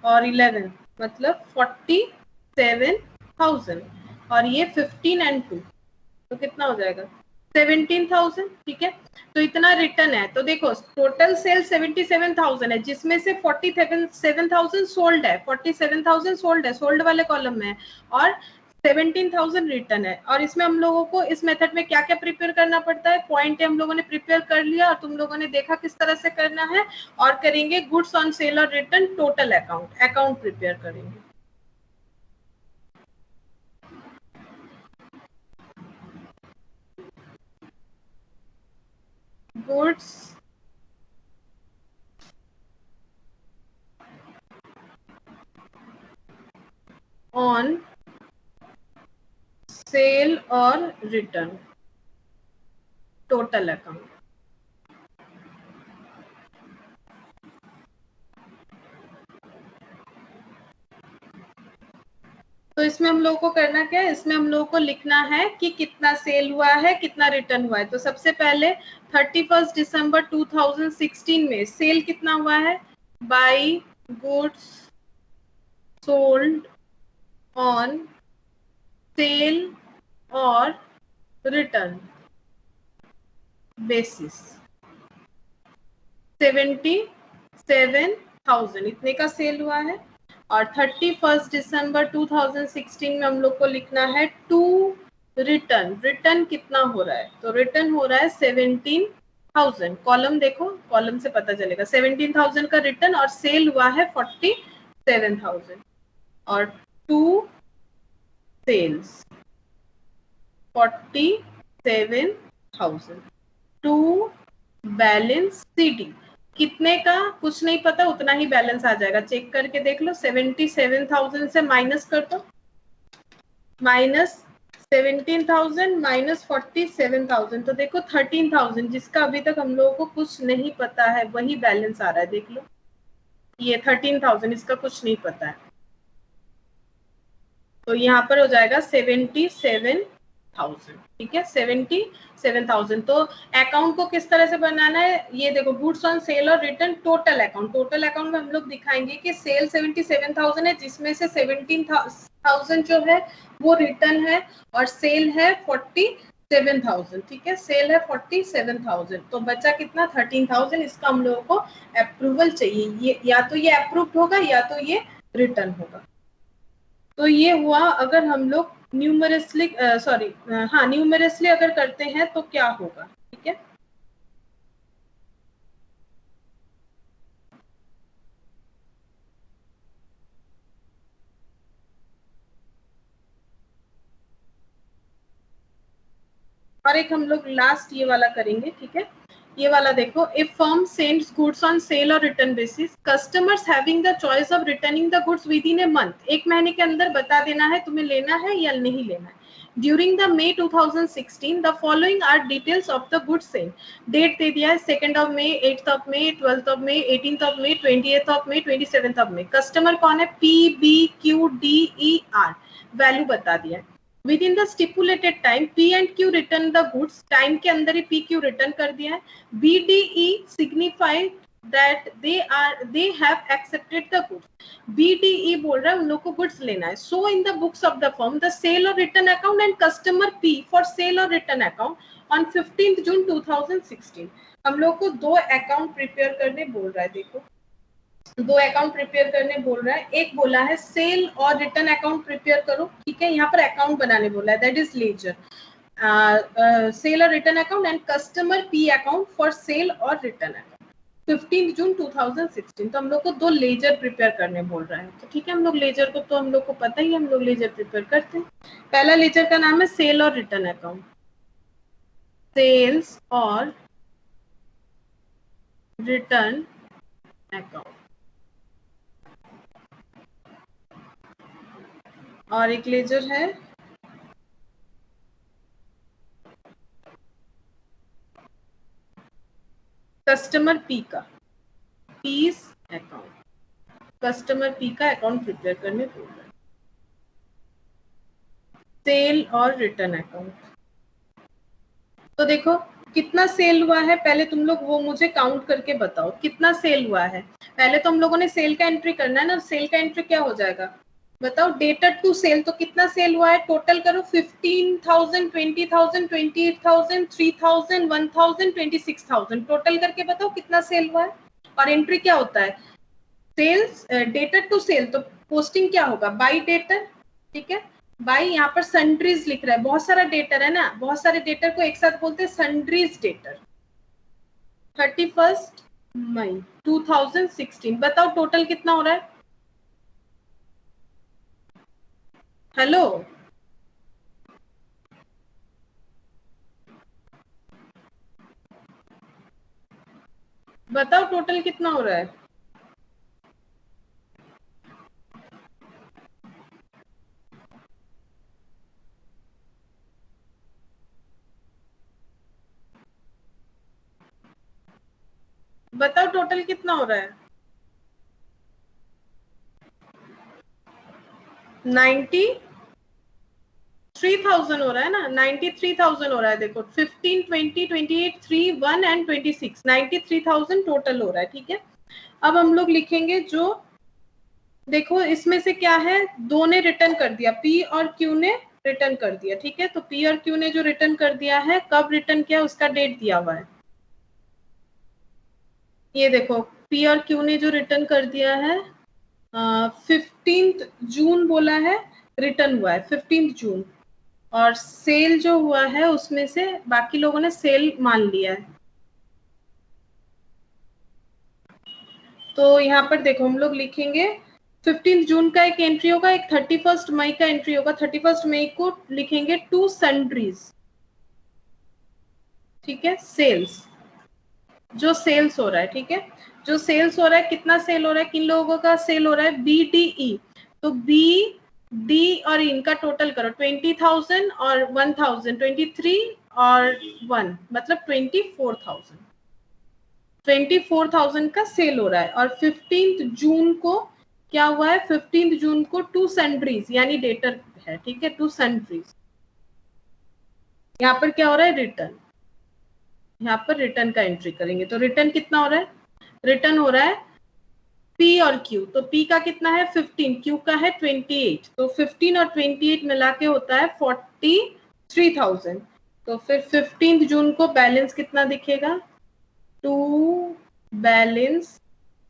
और 11 मतलब 47,000 और ये 15 एंड 2 तो कितना हो जाएगा 17,000, ठीक है। तो इतना रिटर्न है। तो देखो टोटल सेल 77,000 है, जिसमें से 47,000 सोल्ड है, 47,000 सोल्ड है, सोल्ड वाले कॉलम में है, और 17,000 रिटर्न है। और इसमें हम लोगों को इस मेथड में क्या क्या प्रिपेयर करना पड़ता है, पॉइंट हम लोगों ने प्रिपेयर कर लिया और तुम लोगों ने देखा किस तरह से करना है। और करेंगे गुड्स ऑन सेल और रिटर्न टोटल अकाउंट प्रिपेयर करेंगे। गुड्स ऑन सेल और रिटर्न टोटल अकाउंट। तो इसमें हम लोगों को करना क्या है, इसमें हम लोगों को लिखना है कि कितना सेल हुआ है, कितना रिटर्न हुआ है। तो सबसे पहले 31 दिसंबर 2016 में सेल कितना हुआ है, by goods sold on sale और रिटर्न बेसिस 77,000 इतने का सेल हुआ है। और 31 दिसंबर 2016 में हम लोग को लिखना है टू रिटर्न कितना हो रहा है, तो रिटर्न हो रहा है 17,000। कॉलम देखो, कॉलम से पता चलेगा 17,000 का रिटर्न और सेल हुआ है 47,000। 7,000 और 2 सेल्स 47,000, 2 बैलेंस CD कितने का कुछ नहीं पता, उतना ही बैलेंस आ जाएगा, चेक करके देख लो। 77,000 से माइनस कर दो, -17,000 -47,000, तो देखो 13,000 जिसका अभी तक हम लोगों को कुछ नहीं पता है वही बैलेंस आ रहा है। देख लो ये 13,000, इसका कुछ नहीं पता है, तो यहाँ पर हो जाएगा 77,000। ठीक है, 77,000। तो अकाउंट को किस तरह से बनाना है, ये देखो गुड्स ऑन सेल और return total account. Total account में हम लोग दिखाएंगे कि सेल 77,000 है, जिसमें से 17,000 जो है वो रिटर्न है और सेल है 47,000। ठीक है, सेल है 47,000, तो बचा कितना 13,000। इसका हम लोगों को अप्रूवल चाहिए, ये या तो ये अप्रूव्ड होगा या तो ये रिटर्न होगा। तो ये हुआ अगर हम लोग न्यूमरसली न्यूमरसली अगर करते हैं तो क्या होगा। ठीक है, और एक हम लोग लास्ट ये वाला करेंगे। ठीक है, ये वाला देखो, if firm sends goods on sale और return basis, customers having the choice of returning the goods within a month, एक महीने के अंदर बता देना है तुम्हें लेना है या नहीं लेना है। During the May 2016 the following are details of the goods sale. Date दे दिया है 2 मई, 8 मई, 12 मई, 18 मई, 28 मई, 27 मई। कस्टमर कौन है, PBQDER, वैल्यू बता दिया है। Within the stipulated time, P and Q return the goods, time के अंदर ही P Q return कर दिया है। BDE signify that they have accepted the goods. BDE बोल रहा है उन लोग को goods लेना है। So in the books of the firm, the sale or return account and customer P for sale or return account on 15th June 2016। हम लोग को 2 अकाउंट प्रिपेयर करने बोल रहा है। देखो 2 अकाउंट प्रिपेयर करने बोल रहा है, एक बोला है सेल और रिटर्न अकाउंट प्रिपेयर करो। ठीक है, यहाँ पर अकाउंट बनाने बोला है, दैट इज लेजर, सेल और return account and customer P account for sale और रिटर्न अकाउंट 15 जून 2016। तो हम लोग को 2 लेजर प्रिपेयर करने बोल रहा है। तो ठीक है, हम लोग लेजर को तो हम लोग को पता ही है, हम लोग लेजर प्रिपेयर करते हैं। पहला लेजर का नाम है सेल और रिटर्न अकाउंट, सेल्स और रिटर्न अकाउंट, और एक लेजर है कस्टमर पी का, पीस अकाउंट, कस्टमर पी का अकाउंट प्रिपेयर करने बोल रहा है। सेल और रिटर्न अकाउंट, तो देखो कितना सेल हुआ है, पहले तुम लोग वो मुझे काउंट करके बताओ कितना सेल हुआ है। पहले तो हम लोगों ने सेल का एंट्री करना है ना, सेल का एंट्री क्या हो जाएगा बताओ, डेटेड टू सेल, तो कितना सेल हुआ है टोटल करो, 15,000, 20,000, 28,000, 3,000, 1,000, 26,000, टोटल करके बताओ कितना सेल हुआ है। और एंट्री क्या होता है, सेल्स डेटेड टू सेल, तो पोस्टिंग क्या होगा, बाई डेटर। ठीक है, बाई यहाँ पर सन्ड्रीज लिख रहा है, बहुत सारा डेटर है ना, बहुत सारे डेटर को एक साथ बोलते हैं सन्ड्रीज डेटर। 31 मई 2016, बताओ टोटल कितना हो रहा है। हेलो, बताओ टोटल कितना हो रहा है। बताओ टोटल कितना हो रहा है, 93,000 हो रहा है ना, 93,000 हो रहा है। देखो 15, 20, 28, 3, 1 एंड 26, 93,000 टोटल हो रहा है। ठीक है, अब हम लोग लिखेंगे जो, देखो इसमें से क्या है, 2 ने रिटर्न कर दिया, पी और क्यू ने रिटर्न कर दिया। ठीक है, तो पी और क्यू ने जो रिटर्न कर दिया है, कब रिटर्न किया उसका डेट दिया हुआ है। ये देखो पी और क्यू ने जो रिटर्न कर दिया है 15 जून बोला है, रिटर्न हुआ है 15 जून, और सेल जो हुआ है उसमें से बाकी लोगों ने सेल मान लिया है। तो यहाँ पर देखो हम लोग लिखेंगे 15 जून का एक एंट्री होगा, एक 31 मई का एंट्री होगा। 31 मई को लिखेंगे टू सन्ड्रीज, ठीक है, सेल्स, जो सेल्स हो रहा है, ठीक है, जो सेल्स हो रहा है, कितना सेल हो रहा है, किन लोगों का सेल हो रहा है, बी डी ई। तो बी डी और इनका टोटल करो, 20,000 और 1,000, 23 और 1 मतलब 24,000, 24,000 का सेल हो रहा है। और 15 जून को क्या हुआ है, 15 जून को टू सन्ड्रीज यानी डेटर है, ठीक है, टू सन्ड्रीज। यहाँ पर क्या हो रहा है, रिटर्न, यहाँ पर रिटर्न का एंट्री करेंगे। तो रिटर्न कितना हो रहा है, रिटर्न हो रहा है P और Q। तो P का कितना है 15, Q का है 28, तो 15 और 28 मिला के होता है 43,000। तो फिर 15 जून को बैलेंस कितना दिखेगा, टू बैलेंस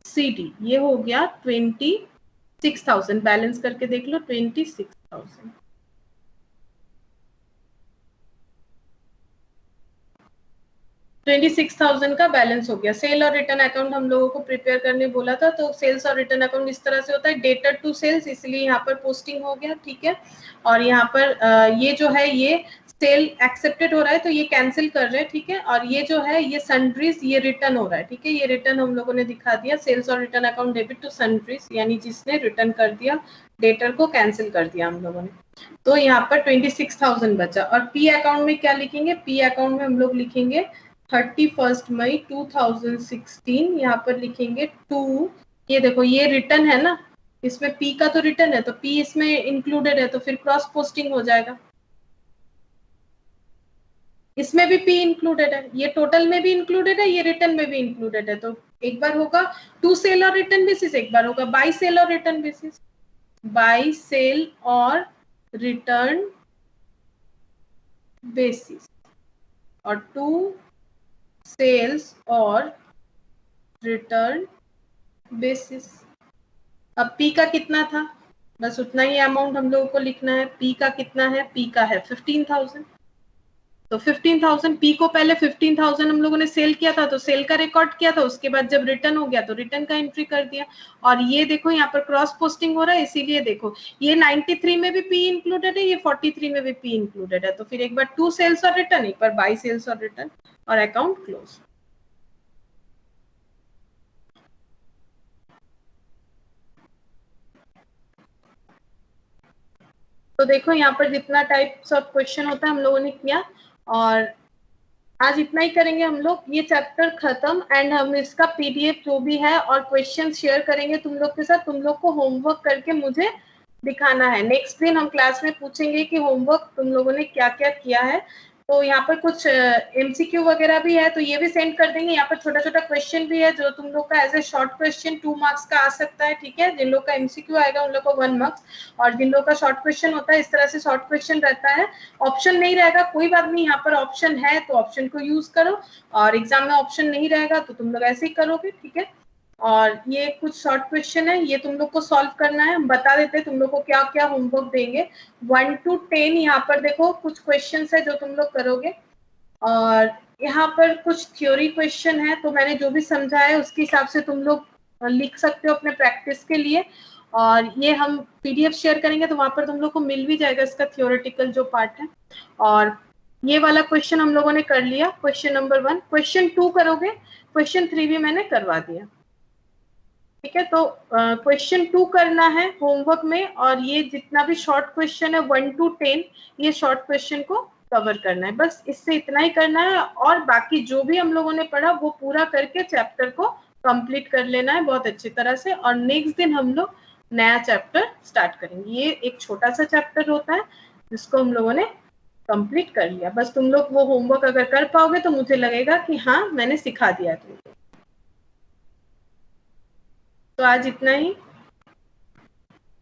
CD, ये हो गया 26,000। बैलेंस करके देख लो 26,000। $26,000 का बैलेंस हो गया। सेल और रिटर्न अकाउंट हम लोगों को प्रिपेयर करने बोला था, तो सेल्स और रिटर्न अकाउंट इस तरह से होता है, डेटर टू सेल्स, इसलिए यहाँ पर पोस्टिंग हो गया, ठीक है। और यहाँ पर ये जो है ये सेल एक्सेप्टेड हो रहा है तो ये कैंसिल कर रहे हैं, ठीक है। और ये जो है ये सन्ड्रीज, ये रिटर्न हो रहा है, ठीक है, ये रिटर्न हम लोगों ने दिखा दिया। सेल्स और return account debit to sundries यानी जिसने रिटर्न कर दिया, डेटर को कैंसिल कर दिया हम लोगों ने। तो यहाँ पर 26,000 बचा। और पी अकाउंट में क्या लिखेंगे, पी अकाउंट में हम लोग लिखेंगे 31 मई 2016, यहाँ पर लिखेंगे टू, ये देखो ये रिटर्न है ना, इसमें पी का तो रिटर्न है, तो पी इसमें इंक्लूडेड है, तो फिर क्रॉस पोस्टिंग हो जाएगा। इसमें भी पी इंक्लूडेड है, ये टोटल में भी इंक्लूडेड है, ये रिटर्न में भी इंक्लूडेड है। तो एक बार होगा टू सेल और रिटर्न बेसिस, एक बार होगा बाय सेल और रिटर्न बेसिस, बाय सेल और रिटर्न बेसिस, और टू सेल्स और रिटर्न बेसिस। अब पी का कितना था, बस उतना ही अमाउंट हम लोगों को लिखना है। पी का कितना है, पी का है 15,000, तो 15,000 पी को पहले 15,000 हम लोगों ने सेल किया था, तो सेल का रिकॉर्ड किया था, उसके बाद जब रिटर्न हो गया तो रिटर्न का एंट्री कर दिया। और ये देखो यहाँ पर क्रॉस पोस्टिंग हो रहा है, इसीलिए देखो ये 93 में भी पी इंक्लूडेड है, ये 43 में भी पी इंक्लूडेड है। तो फिर एक बार टू सेल्स और रिटर्न, एक बार बाय सेल्स और रिटर्न, और अकाउंट क्लोज। तो देखो यहाँ पर जितना टाइप्स ऑफ क्वेश्चन होता है हम लोगों ने किया, और आज इतना ही करेंगे हम लोग, ये चैप्टर खत्म। एंड हम इसका पीडीएफ जो भी है और क्वेश्चन शेयर करेंगे तुम लोग के साथ, तुम लोग को होमवर्क करके मुझे दिखाना है। नेक्स्ट दिन हम क्लास में पूछेंगे कि होमवर्क तुम लोगों ने क्या क्या किया है। तो यहाँ पर कुछ एमसीक्यू वगैरह भी है, तो ये भी सेंड कर देंगे। यहाँ पर छोटा छोटा क्वेश्चन भी है जो तुम लोग का as a short question 2 marks का आ सकता है, ठीक है। जिन लोग का एमसीक्यू आएगा उन लोग को 1 मार्क्स, और जिन लोग का शॉर्ट क्वेश्चन होता है इस तरह से शॉर्ट क्वेश्चन रहता है। ऑप्शन नहीं रहेगा, कोई बात नहीं, यहाँ पर ऑप्शन है तो ऑप्शन को यूज करो, और एग्जाम में ऑप्शन नहीं रहेगा तो तुम लोग ऐसे ही करोगे, ठीक है। और ये कुछ शॉर्ट क्वेश्चन है, ये तुम लोग को सॉल्व करना है। हम बता देते हैं तुम लोग को क्या क्या होमवर्क देंगे। 1 to 10 यहाँ पर देखो कुछ क्वेश्चन है जो तुम लोग करोगे, और यहाँ पर कुछ थ्योरी क्वेश्चन है, तो मैंने जो भी समझा है उसके हिसाब से तुम लोग लिख सकते हो अपने प्रैक्टिस के लिए। और ये हम पीडीएफ शेयर करेंगे तो वहां पर तुम लोग को मिल भी जाएगा इसका थ्योरेटिकल जो पार्ट है। और ये वाला क्वेश्चन हम लोगों ने कर लिया, क्वेश्चन नंबर 1। क्वेश्चन 2 करोगे, क्वेश्चन 3 भी मैंने करवा दिया, ठीक है। तो क्वेश्चन 2 करना है होमवर्क में, और ये जितना भी शॉर्ट क्वेश्चन है 1 to 10 ये शॉर्ट क्वेश्चन को कवर करना है, बस इससे इतना ही करना है। और बाकी जो भी हम लोगों ने पढ़ा वो पूरा करके चैप्टर को कंप्लीट कर लेना है बहुत अच्छी तरह से। और नेक्स्ट दिन हम लोग नया चैप्टर स्टार्ट करेंगे। ये एक छोटा सा चैप्टर होता है जिसको हम लोगों ने कंप्लीट कर लिया। बस तुम लोग वो होमवर्क अगर कर पाओगे तो मुझे लगेगा कि हाँ मैंने सिखा दिया तुमको। तो आज इतना ही।